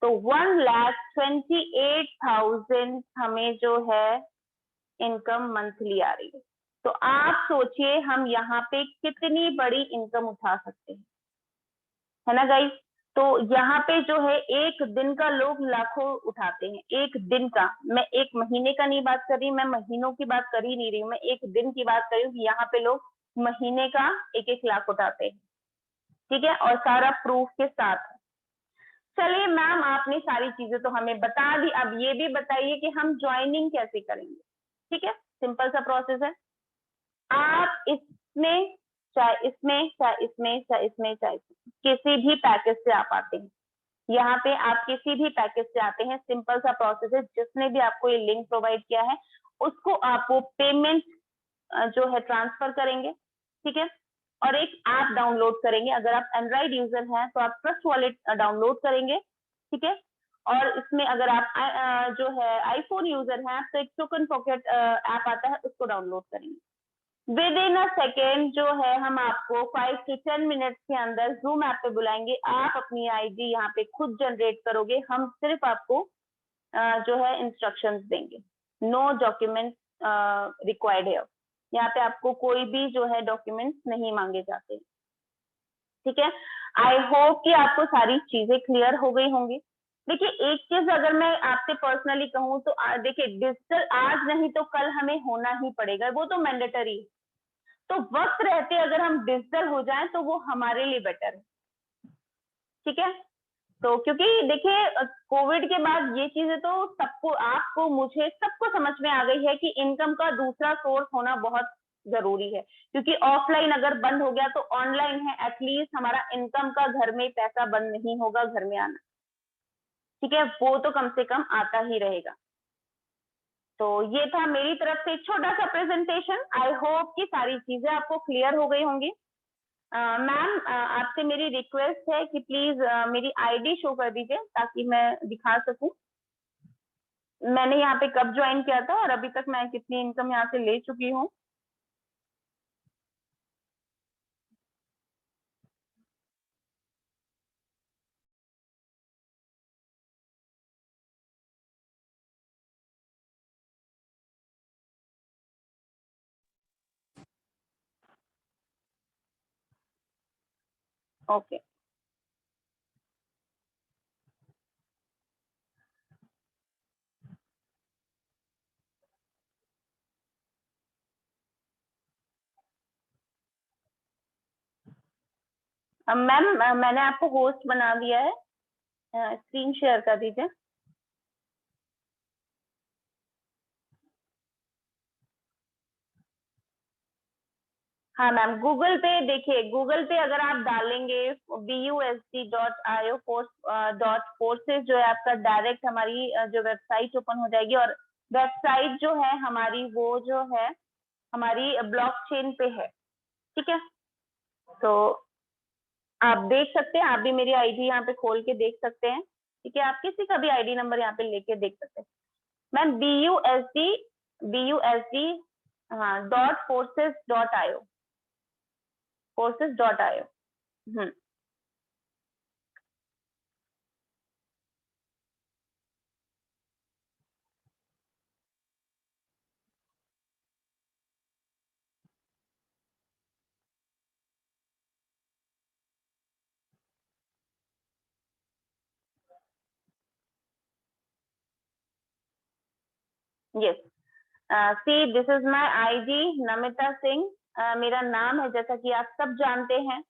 तो 1,28,000 हमें जो है इनकम मंथली आ रही है। तो आप सोचिए हम यहाँ पे कितनी बड़ी इनकम उठा सकते हैं, है ना गाइस। तो यहाँ पे जो है एक दिन का लोग लाखों उठाते हैं, एक दिन का। मैं एक महीने का नहीं बात कर रही, मैं महीनों की बात कर ही नहीं रही हूँ, मैं एक दिन की बात कर रही हूँ कि यहाँ पे लोग महीने का 1-1 लाख उठाते हैं, ठीक है, और सारा प्रूफ के साथ। चलिए मैम, आपने सारी चीजें तो हमें बता दी, अब ये भी बताइए कि हम ज्वाइनिंग कैसे करेंगे। ठीक है, सिंपल सा प्रोसेस है। आप इसमें चाहे इसमें चाहे इसमें चाहे इसमें चाहे किसी भी पैकेज से आप आते हैं, यहाँ पे आप किसी भी पैकेज से आते हैं, सिंपल सा प्रोसेस है। जिसने भी आपको ये लिंक प्रोवाइड किया है उसको आप वो पेमेंट जो है ट्रांसफर करेंगे, ठीक है, और एक ऐप डाउनलोड करेंगे। अगर आप एंड्रॉइड यूजर हैं तो आप ट्रस्ट वॉलेट डाउनलोड करेंगे, ठीक है, और इसमें अगर आप जो है आईफोन यूजर हैं तो एक टोकन पॉकेट ऐप आता है, उसको डाउनलोड करेंगे। विद इन अ सेकेंड जो है हम आपको 5 to 10 मिनट्स के अंदर जूम ऐप पे बुलाएंगे। आप अपनी आईडी यहाँ पे खुद जनरेट करोगे, हम सिर्फ आपको जो है इंस्ट्रक्शंस देंगे। नो डॉक्यूमेंट रिक्वायर्ड है, यहाँ पे आपको कोई भी जो है डॉक्यूमेंट्स नहीं मांगे जाते, ठीक है। आई होप कि आपको सारी चीजें क्लियर हो गई होंगी। देखिए एक चीज अगर मैं आपसे पर्सनली कहूँ तो देखिए डिजिटल आज नहीं तो कल हमें होना ही पड़ेगा, वो तो मैंडेटरी है। तो वक्त रहते अगर हम डिजिटल हो जाएं तो वो हमारे लिए बेटर है, ठीक है। तो क्योंकि देखिए कोविड के बाद ये चीजें तो सबको, आपको, मुझे, सबको समझ में आ गई है कि इनकम का दूसरा सोर्स होना बहुत जरूरी है। क्योंकि ऑफलाइन अगर बंद हो गया तो ऑनलाइन है, एटलीस्ट हमारा इनकम का घर में पैसा बंद नहीं होगा, घर में आना, ठीक है, वो तो कम से कम आता ही रहेगा। तो ये था मेरी तरफ से छोटा सा प्रेजेंटेशन। आई होप कि सारी चीजें आपको क्लियर हो गई होंगी। मैम आपसे मेरी रिक्वेस्ट है कि प्लीज मेरी आईडी शो कर दीजिए ताकि मैं दिखा सकूं मैंने यहाँ पे कब ज्वाइन किया था और अभी तक मैं कितनी इनकम यहाँ से ले चुकी हूँ। ओके मैम मैंने आपको होस्ट बना दिया है, स्क्रीन शेयर कर दीजिए। हाँ मैम, गूगल पे देखिए, गूगल पे अगर आप डालेंगे busd.io.forces जो है आपका डायरेक्ट हमारी जो वेबसाइट ओपन हो जाएगी। और वेबसाइट जो है हमारी वो जो है हमारी ब्लॉकचेन पे है, ठीक है। तो आप देख सकते हैं, आप भी मेरी आईडी यहाँ पे खोल के देख सकते हैं, ठीक है। आप किसी का भी आईडी नंबर यहाँ पे लेके देख सकते हैं। मैम busd हाँ .forces.io forces.io। Yes, see this is my ID Namita Singh, मेरा नाम है जैसा कि आप सब जानते हैं।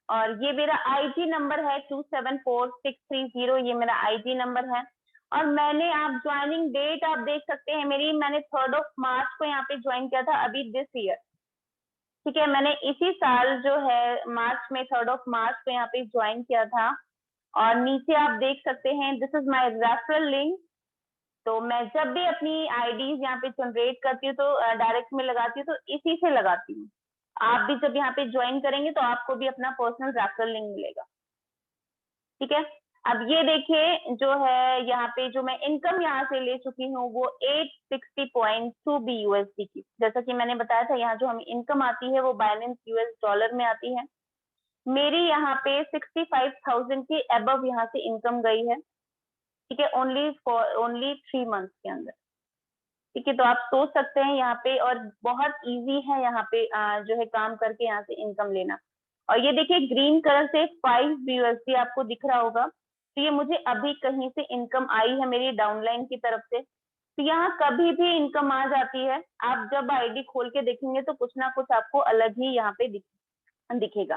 और ये मेरा आईडी नंबर है 274630, ये मेरा आईडी नंबर है। और मैंने, आप ज्वाइनिंग डेट आप देख सकते हैं मेरी, मैंने 3 मार्च को यहाँ पे ज्वाइन किया था, अभी दिस ईयर, ठीक है। मैंने इसी साल जो है मार्च में 3 मार्च को यहाँ पे ज्वाइन किया था। और नीचे आप देख सकते हैं this is my referral link. तो मैं जब भी अपनी आईडीज यहाँ पे जनरेट करती हूँ तो डायरेक्ट में लगाती हूँ, तो इसी से लगाती हूँ। आप भी जब यहाँ पे ज्वाइन करेंगे तो आपको भी अपना पर्सनल रेफरल लिंक मिलेगा, ठीक है। अब ये देखिए जो है यहाँ पे जो मैं इनकम यहाँ से ले चुकी हूँ वो 860.2 BUSD की, जैसा कि मैंने बताया था यहाँ जो हमें इनकम आती है वो बाइनेंस US डॉलर में आती है। मेरी यहाँ पे 65,000 के अबव यहाँ से इनकम गई है, ठीक है, ओनली 3 मंथ के अंदर, ठीक है। तो आप सोच सकते हैं यहाँ पे, और बहुत इजी है यहाँ पे जो है काम करके यहाँ से इनकम लेना। और ये देखिए ग्रीन कलर से 5 BUSD आपको दिख रहा होगा, तो ये मुझे अभी कहीं से इनकम आई है मेरी डाउनलाइन की तरफ से। तो यहाँ कभी भी इनकम आ जाती है, आप जब आईडी खोल के देखेंगे तो कुछ ना कुछ आपको अलग ही यहाँ पे दिखेगा,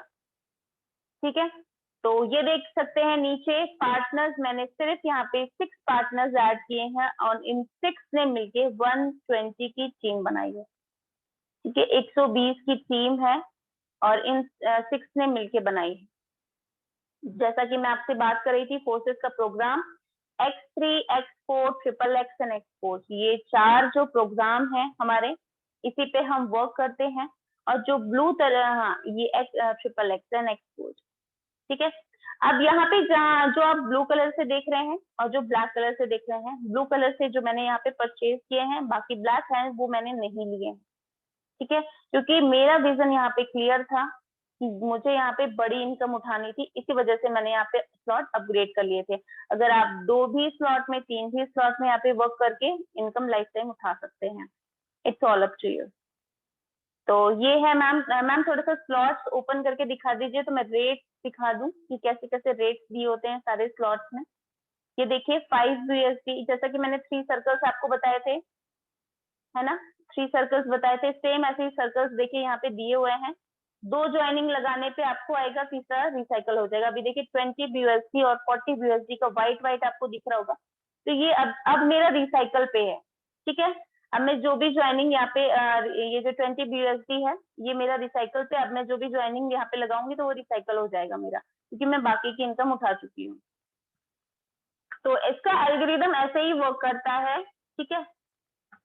ठीक है। तो ये देख सकते हैं नीचे पार्टनर्स, मैंने सिर्फ यहाँ पे 6 पार्टनर्स ऐड किए हैं और इन 6 ने मिलके 120 की टीम बनाई है, ठीक है। 120 की टीम है और इन 6 ने मिलके बनाई है। जैसा कि मैं आपसे बात कर रही थी, फोर्सेस का programme X3, X4, XXX and X4, ये 4 जो प्रोग्राम है हमारे, इसी पे हम वर्क करते हैं। और जो ब्लू तरह, हाँ, ये XXX एंड X4, ठीक है। अब यहाँ पे जहाँ जो आप ब्लू कलर से देख रहे हैं और जो ब्लैक कलर से देख रहे हैं, ब्लू कलर से जो मैंने यहाँ पे परचेज किए हैं, बाकी ब्लैक है वो मैंने नहीं लिए हैं, ठीक है। क्योंकि मेरा विजन यहाँ पे क्लियर था कि मुझे यहाँ पे बड़ी इनकम उठानी थी, इसी वजह से मैंने यहाँ पे स्लॉट अपग्रेड कर लिए थे। अगर आप 2 भी स्लॉट में, 3 भी स्लॉट में यहाँ पे वर्क करके इनकम लाइफ टाइम उठा सकते हैं। It's all up to you. तो ये है मैम। मैम थोड़ा सा स्लॉट्स ओपन करके दिखा दीजिए तो मैं रेट दिखा दूं कि कैसे कैसे रेट्स दिए होते हैं सारे स्लॉट्स में। ये देखिए 5 BUSD, जैसा कि मैंने 3 सर्कल्स आपको बताए थे, है ना, 3 सर्कल्स बताए थे, सेम ऐसे ही सर्कल्स देखिए यहाँ पे दिए हुए हैं। 2 ज्वाइनिंग लगाने पे आपको आएगा, तीसरा रिसाइकल हो जाएगा। अभी देखिए 20 BUSD और 40 BUSD का व्हाइट आपको दिख रहा होगा, तो ये अब मेरा रिसाइकल पे है, ठीक है। अब मैं जो भी ज्वाइनिंग यहाँ पे ये जो 20 BUSD है ये मेरा रिसाइकल पे, अब मैं जो भी ज्वाइनिंग यहाँ पे लगाऊंगी तो वो रिसाइकल हो जाएगा मेरा, क्योंकि मैं बाकी की इनकम उठा चुकी हूँ। तो इसका एल्गोरिदम ऐसे ही वर्क करता है, ठीक है।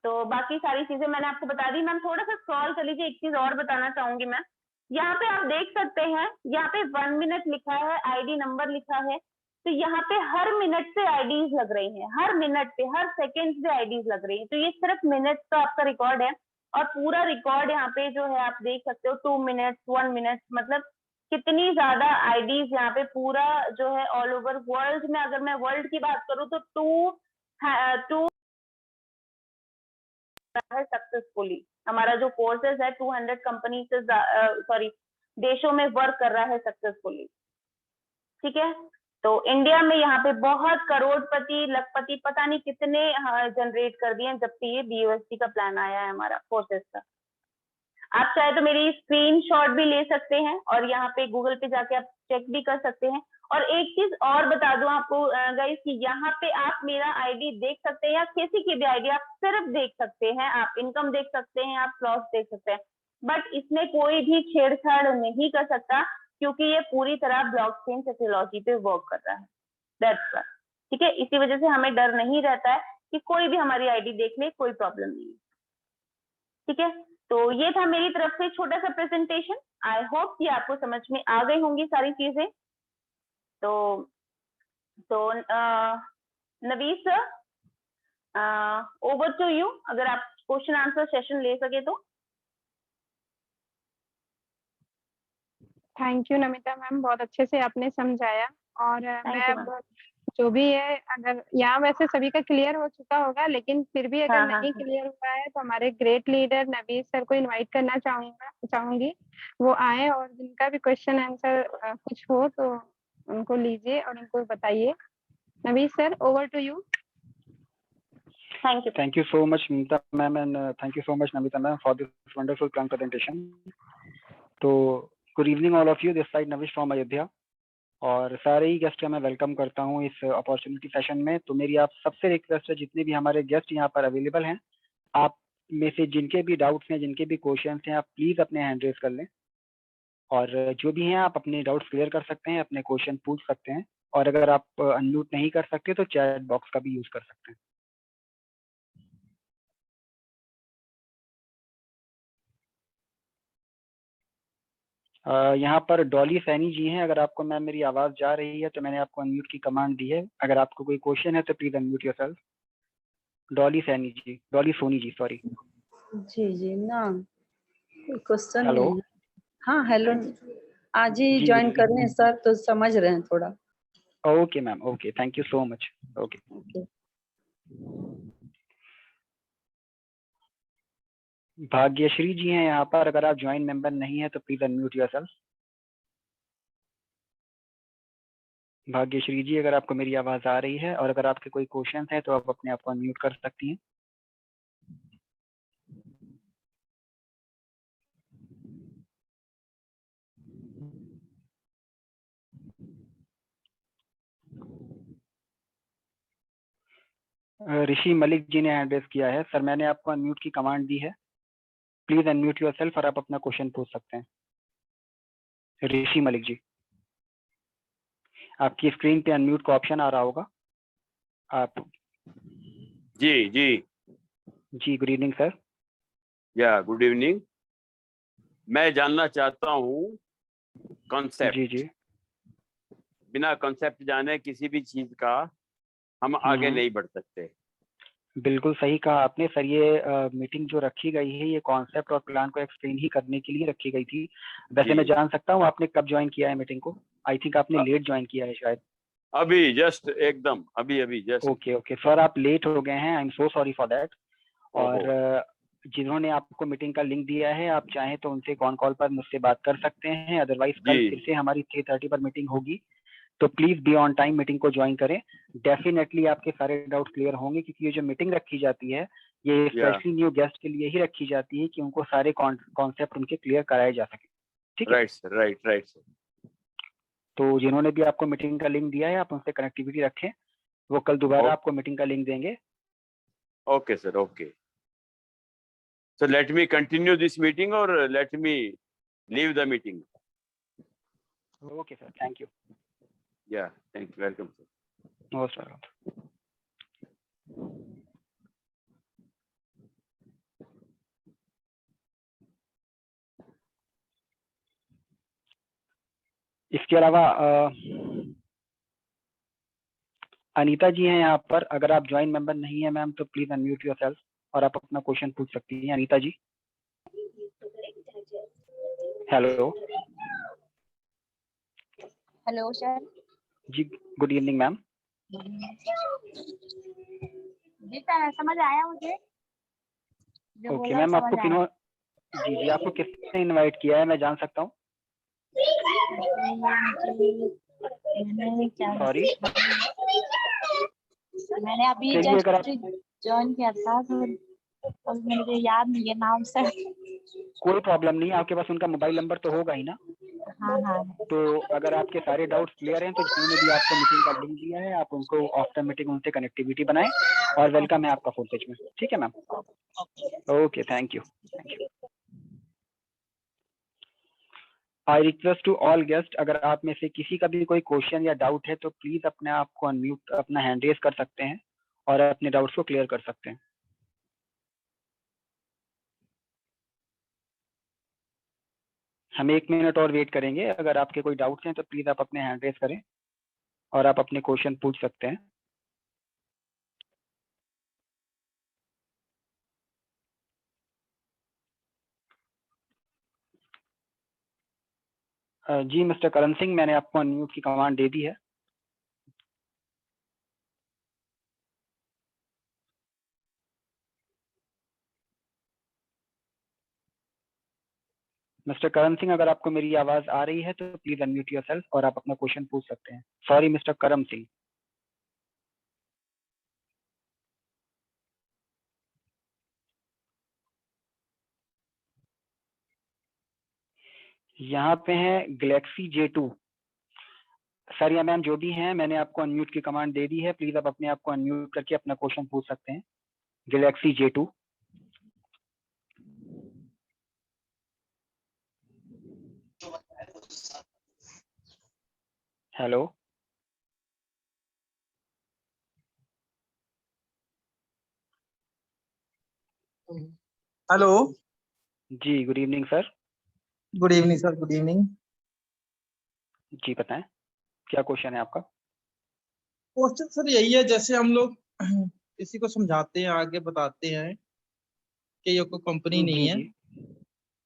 तो बाकी सारी चीजें मैंने आपको बता दी। मैम थोड़ा सा स्क्रॉल कर लीजिए, एक चीज और बताना चाहूंगी मैं। यहाँ पे आप देख सकते हैं, यहाँ पे 1 मिनट लिखा है, आईडी नंबर लिखा है, तो यहाँ पे हर मिनट से आईडीज लग रही हैं, हर मिनट पे, हर सेकेंड से आईडीज लग रही हैं। तो ये सिर्फ मिनट का आपका रिकॉर्ड है, और पूरा रिकॉर्ड यहाँ पे जो है आप देख सकते हो 2 मिनट, 1 मिनट, मतलब कितनी ज्यादा आईडीज यहाँ पे पूरा जो है ऑल ओवर वर्ल्ड में, अगर मैं वर्ल्ड की बात करूँ तो 2 है सक्सेसफुली। हमारा जो कोर्सेज है 200 कंपनी से सॉरी देशों में वर्क कर रहा है सक्सेसफुली, ठीक है। तो इंडिया में यहाँ पे बहुत करोड़पति, लखपति, पता नहीं कितने जनरेट कर दिए जब से ये BUSD का प्लान आया है हमारा कोर्सेज का। आप चाहे तो मेरी स्क्रीनशॉट भी ले सकते हैं और यहाँ पे गूगल पे जाके आप चेक भी कर सकते हैं। और एक चीज और बता दूं आपको गाइस कि यहाँ पे आप मेरा आईडी देख सकते हैं या किसी की भी आईडी आप सिर्फ देख सकते हैं, आप इनकम देख सकते हैं, आप लॉस देख सकते हैं, बट इसमें कोई भी छेड़छाड़ नहीं कर सकता, क्योंकि ये पूरी तरह ब्लॉकचेन टेक्नोलॉजी पे वर्क कर रहा है। दैट्स व्हाई, ठीक है। इसी वजह से हमें डर नहीं रहता है कि कोई भी हमारी आईडी देख ले, कोई प्रॉब्लम नहीं, ठीक है। तो ये था मेरी तरफ से छोटा सा प्रेजेंटेशन। आई होप कि आपको समझ में आ गई होंगी सारी चीजें। तो नवीस सर, ओवर टू यू, अगर आप क्वेश्चन आंसर सेशन ले सके तो। थैंक यू नमिता मैम, बहुत अच्छे से आपने समझाया। और मैं you, अब जो भी है, अगर यहाँ वैसे सभी का क्लियर हो चुका होगा, लेकिन फिर भी अगर हाँ, नहीं क्लियर हुआ है तो हमारे ग्रेट लीडर नवीस सर को इनवाइट करना चाहूंगी, वो आए और जिनका भी क्वेश्चन आंसर कुछ हो तो उनको लीजिए और उनको बताइए। Navis sir, over to you. Thank you. Thank you so much, Mamita ma'am, and thank you so much, Namita ma'am, for this wonderful plan presentation. तो good evening all of you. This side Navish from Ayodhya, और सारे ही guest का मैं welcome करता हूँ इस opportunity session में। तो मेरी आप सबसे रिक्वेस्ट है, जितने भी हमारे गेस्ट यहाँ पर अवेलेबल हैं, आप में से जिनके भी डाउट्स हैं, जिनके भी क्वेश्चंस हैं, आप प्लीज अपने हैंड रेज कर लें, और जो भी हैं आप अपने डाउट्स क्लियर कर सकते हैं, अपने क्वेश्चन पूछ सकते हैं, और अगर आप अनम्यूट नहीं कर सकते तो चैट बॉक्स का भी यूज कर सकते हैं। यहाँ पर डॉली सैनी जी हैं। अगर आपको मैम मेरी आवाज जा रही है तो मैंने आपको अनम्यूट की कमांड दी है। अगर आपको कोई क्वेश्चन है तो please unmute yourself. Dolly Saini ji, Dolly Soni ji, sorry. जी जी ना, कोई क्वेश्चन हेलो। नहीं है। हाँ हेलो, आज ही जी गुड ज्वाइन कर रहे हैं इवनिंग। सर, तो समझ रहे हैं थोड़ा। Okay ma'am, okay, thank you so much. Okay. Okay. Bhagyashree ji हैं यहाँ पर। अगर आप ज्वाइन मेंबर नहीं है तो प्लीज अनम्यूट योरसेल्फ। भाग्यश्री जी, अगर आपको मेरी आवाज आ रही है और अगर आपके कोई क्वेश्चन है तो आप अपने आप को अनम्यूट कर सकती हैं। ऋषि मलिक जी ने हैंड रेज किया है। सर मैंने आपको अनम्यूट की कमांड दी है, प्लीज अनम्यूट योरसेल्फ और आप अपना क्वेश्चन पूछ सकते हैं। ऋषि मलिक जी, आपकी स्क्रीन पे अनम्यूट का ऑप्शन आ रहा होगा। आप जी जी जी, गुड इवनिंग सर। या गुड इवनिंग। मैं जानना चाहता हूँ कॉन्सेप्ट। जी जी। बिना कॉन्सेप्ट जाने किसी भी चीज का हम आगे नहीं बढ़ सकते। बिल्कुल सही कहा आपने सर। ये मीटिंग जो रखी गई है ये कॉन्सेप्ट और प्लान को एक्सप्लेन ही करने के लिए रखी गई थी। वैसे जी। मैं जान सकता हूँ आपने कब ज्वाइन किया है मीटिंग को? आई थिंक आपने लेट ज्वाइन किया है शायद। अभी जस्ट एकदम अभी जस्ट। ओके ओके सर, आप लेट हो गए हैं, आई am so sorry for that. और ओहो। जिन्होंने आपको मीटिंग का लिंक दिया है आप चाहें तो उनसे कॉन कॉल पर मुझसे बात कर सकते हैं। अदरवाइज कल जी फिर से हमारी 3:30 पर मीटिंग होगी, तो please be on time meeting को ज्वाइन करें। डेफिनेटली आपके सारे डाउट क्लियर होंगे, क्योंकि ये जो मीटिंग रखी जाती है ये या स्पेशली न्यू गेस्ट के लिए ही रखी जाती है कि उनको सारे कॉन्सेप्ट उनके क्लियर कराए जा सके। ठीक है, राइट सर, राइट सर। तो जिन्होंने भी आपको मीटिंग का लिंक दिया है आप उनसे कनेक्टिविटी रखें, वो कल दोबारा आपको मीटिंग का लिंक देंगे। Okay sir, okay. So let me continue this meeting or let me leave the meeting? Okay sir, thank you. Yeah, thank you. Welcome, sir. Most welcome. इसके अलावा अनीता जी हैं यहाँ पर। अगर आप ज्वाइन मेंबर नहीं है मैम तो प्लीज अनम्यूट योरसेल्फ और आप अपना क्वेश्चन पूछ सकती हैं। Anita ji, hello. Hello sir. जी गुड इवनिंग मैम। जी सर, समझ आया मुझे जो ओके बोला, मैम, समझ आपको आया। जी जी, आपको किसने इनवाइट किया है मैं जान सकता हूँ? मैंने क्या, सॉरी। मैंने अभी चलिए अगर आप, जस्ट ज्वाइन किया था तो अब मुझे याद नहीं है नाम सर। कोई प्रॉब्लम नहीं है, आपके पास उनका मोबाइल नंबर तो होगा ही ना? हाँ हाँ। तो अगर आपके सारे डाउट्स क्लियर हैं तो जिन्होंने भी आपको मीटिंग का लिंक दिया है आप उनको आफ्टर मीटिंग उनसे कनेक्टिविटी बनाएं और वेलकम है आपका फुल में। ठीक है ma'am, okay, thank you thank you. I request to all guest, अगर आप में से किसी का भी कोई क्वेश्चन या डाउट है तो प्लीज अपने आप को अनम्यूट, अपना हैंड रेज कर सकते हैं और अपने डाउट्स को क्लियर कर सकते हैं। हम 1 मिनट और वेट करेंगे। अगर आपके कोई डाउट्स हैं तो प्लीज आप अपने हैंड रेज करें और आप अपने क्वेश्चन पूछ सकते हैं। जी मिस्टर करण सिंह, मैंने आपको अनम्यूट की कमांड दे दी है। मिस्टर करण सिंह, अगर आपको मेरी आवाज आ रही है तो प्लीज अनम्यूट योरसेल्फ और आप अपना क्वेश्चन पूछ सकते हैं। सॉरी मिस्टर करम सिंह। यहाँ पे है गैलेक्सी J2। सर या मैम जो भी हैं, मैंने आपको अनम्यूट की कमांड दे दी है, प्लीज आप अपने आप को अनम्यूट करके अपना क्वेश्चन पूछ सकते हैं। Galaxy J2। हेलो। हेलो। जी good evening sir. Good evening sir, good evening. जी बताएं, क्या क्वेश्चन है आपका? क्वेश्चन सर यही है, जैसे हम लोग किसी को समझाते हैं, आगे बताते हैं कि ये कोई कंपनी नहीं जी है, जी।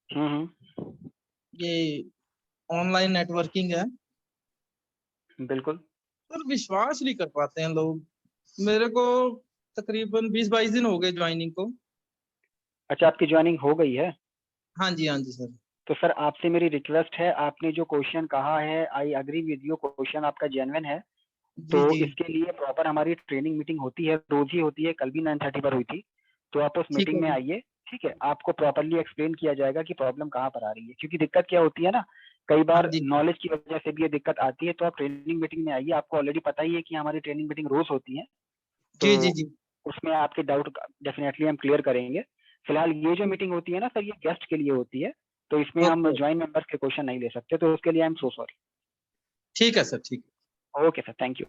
हम्म। ये ऑनलाइन नेटवर्किंग है, बिल्कुल। पर विश्वास नहीं कर पाते हैं लोग। मेरे को तकरीबन 20-22 दिन हो गए ज्वाइनिंग को। अच्छा, आपकी ज्वाइनिंग हो गई है? हाँ जी, हाँ जी सर। तो सर आपसे मेरी रिक्वेस्ट है, आपने जो क्वेश्चन कहा है, I agree with you, question आपका जेन्युइन है। तो जी जी। इसके लिए प्रॉपर हमारी ट्रेनिंग मीटिंग होती है, रोज ही होती है, कल भी 9:30 पर हुई थी। तो आप उस ठीक मीटिंग है में जी। आइए, ठीक है? आपको प्रॉपरली एक्सप्लेन किया जाएगा कि प्रॉब्लम कहाँ पर आ रही है, क्योंकि दिक्कत क्या होती है ना, कई हाँ बार जी नॉलेज की वजह से भी ये दिक्कत आती है। तो आप ट्रेनिंग मीटिंग में आइए, आपको ऑलरेडी पता ही है कि हमारी ट्रेनिंग मीटिंग रोज होती है। तो जी जी जी। उसमें आपके डाउट डेफिनेटली हम क्लियर करेंगे। फिलहाल ये जो मीटिंग होती है ना सर, ये गेस्ट के लिए होती है, तो इसमें हम ओके, ज्वाइन मेंबर्स के क्वेश्चन नहीं ले सकते, तो उसके लिए आई एम सो सॉरी। ठीक है सर, ठीक ओके सर, थैंक यू।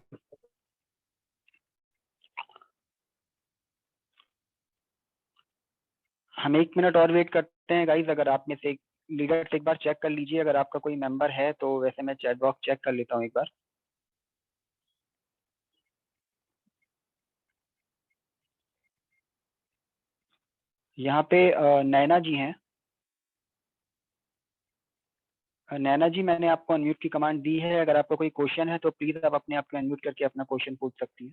हम 1 मिनट और वेट करते हैं गाइज। अगर आप में से लीडर से एक बार चेक कर लीजिए, अगर आपका कोई मेंबर है तो। वैसे मैं चैट बॉक्स चेक कर लेता हूँ एक बार। यहाँ पे नैना जी हैं। नैना जी, मैंने आपको अनम्यूट की कमांड दी है, अगर आपका कोई क्वेश्चन है तो प्लीज आप अपने आप को अनम्यूट करके अपना क्वेश्चन पूछ सकती है।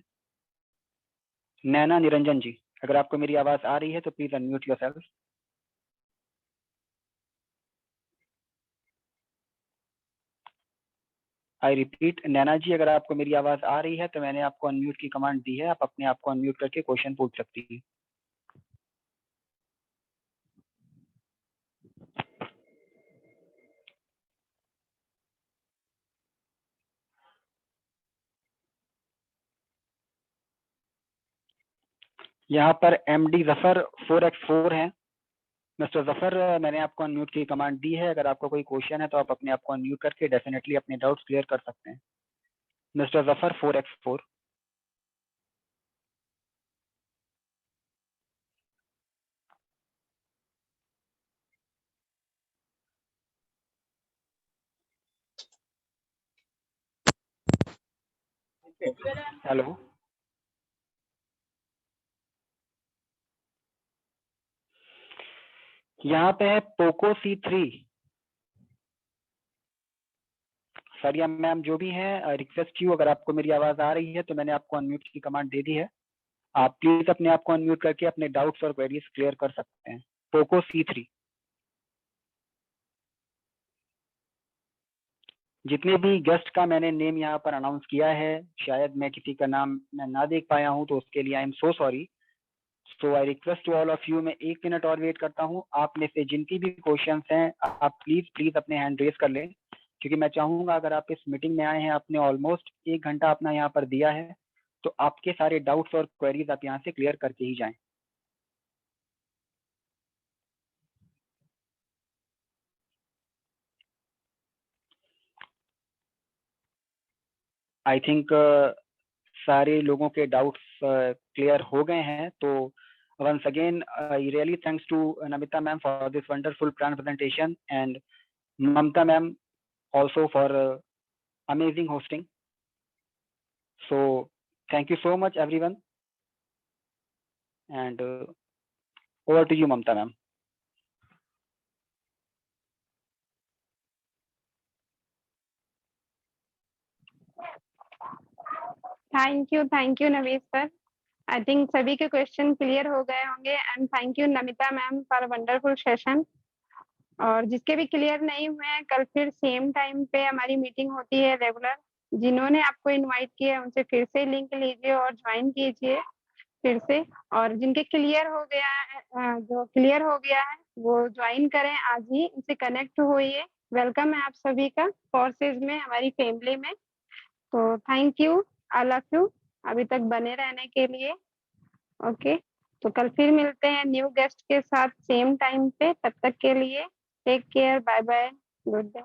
नैना निरंजन जी, अगर आपको मेरी आवाज आ रही है तो please unmute yourself. I repeat, Naina ji, अगर आपको मेरी आवाज आ रही है तो मैंने आपको अनम्यूट की कमांड दी है, आप अपने आप को अनम्यूट करके क्वेश्चन पूछ सकती है। यहाँ पर एमडी जफर 4x4 है। मिस्टर जफर, मैंने आपको अनम्यूट की कमांड दी है, अगर आपका कोई क्वेश्चन है तो आप अपने आप को अनम्यूट करके डेफिनेटली अपने डाउट्स क्लियर कर सकते हैं। Mister Zafar 4x4। हेलो। यहाँ पे है पोको C3। सर या मैम जो भी है, रिक्वेस्ट यू, अगर आपको मेरी आवाज आ रही है तो मैंने आपको अनम्यूट की कमांड दे दी है, आप प्लीज अपने आप को अनम्यूट करके अपने डाउट्स और क्वेरीज क्लियर कर सकते हैं। Poco C3। जितने भी गेस्ट का मैंने नेम यहाँ पर अनाउंस किया है, शायद मैं किसी का नाम मैं ना देख पाया हूँ, तो उसके लिए I am so sorry. So I request to all of you, मैं 1 मिनट और वेट करता हूँ। आप में से जिनकी भी क्वेश्चंस हैं, आप प्लीज प्लीज अपने हैंड रेज कर लें, क्योंकि मैं चाहूंगा अगर आप इस मीटिंग में आए हैं, आपने ऑलमोस्ट 1 घंटा अपना यहाँ पर दिया है, तो आपके सारे डाउट्स और क्वेरीज आप यहाँ से क्लियर करके ही जाएं। आई थिंक सारे लोगों के डाउट्स क्लियर हो गए हैं। तो once again, I really thanks to Namita ma'am for this wonderful plan presentation, and Mamta ma'am also for amazing hosting. So thank you so much everyone, and over to you Mamta ma'am. Thank you Navis sir. I think सभी के question clear हो गए होंगे, and thank you Namita ma'am for wonderful session. और जिसके भी clear नहीं हुए हैं, कल फिर सेम टाइम पे हमारी मीटिंग होती है रेगुलर। जिन्होंने आपको इनवाइट किया है उनसे फिर से लिंक लीजिए और ज्वाइन कीजिए फिर से। और जिनके क्लियर हो गया है, जो क्लियर हो गया है वो ज्वाइन करें आज ही, उनसे कनेक्ट होइए। वेलकम है आप सभी का कोर्सेज में, हमारी फैमिली में। तो thank you all of you अभी तक बने रहने के लिए। ओके, तो कल फिर मिलते हैं न्यू गेस्ट के साथ सेम टाइम पे। तब तक के लिए take care, bye bye, good day.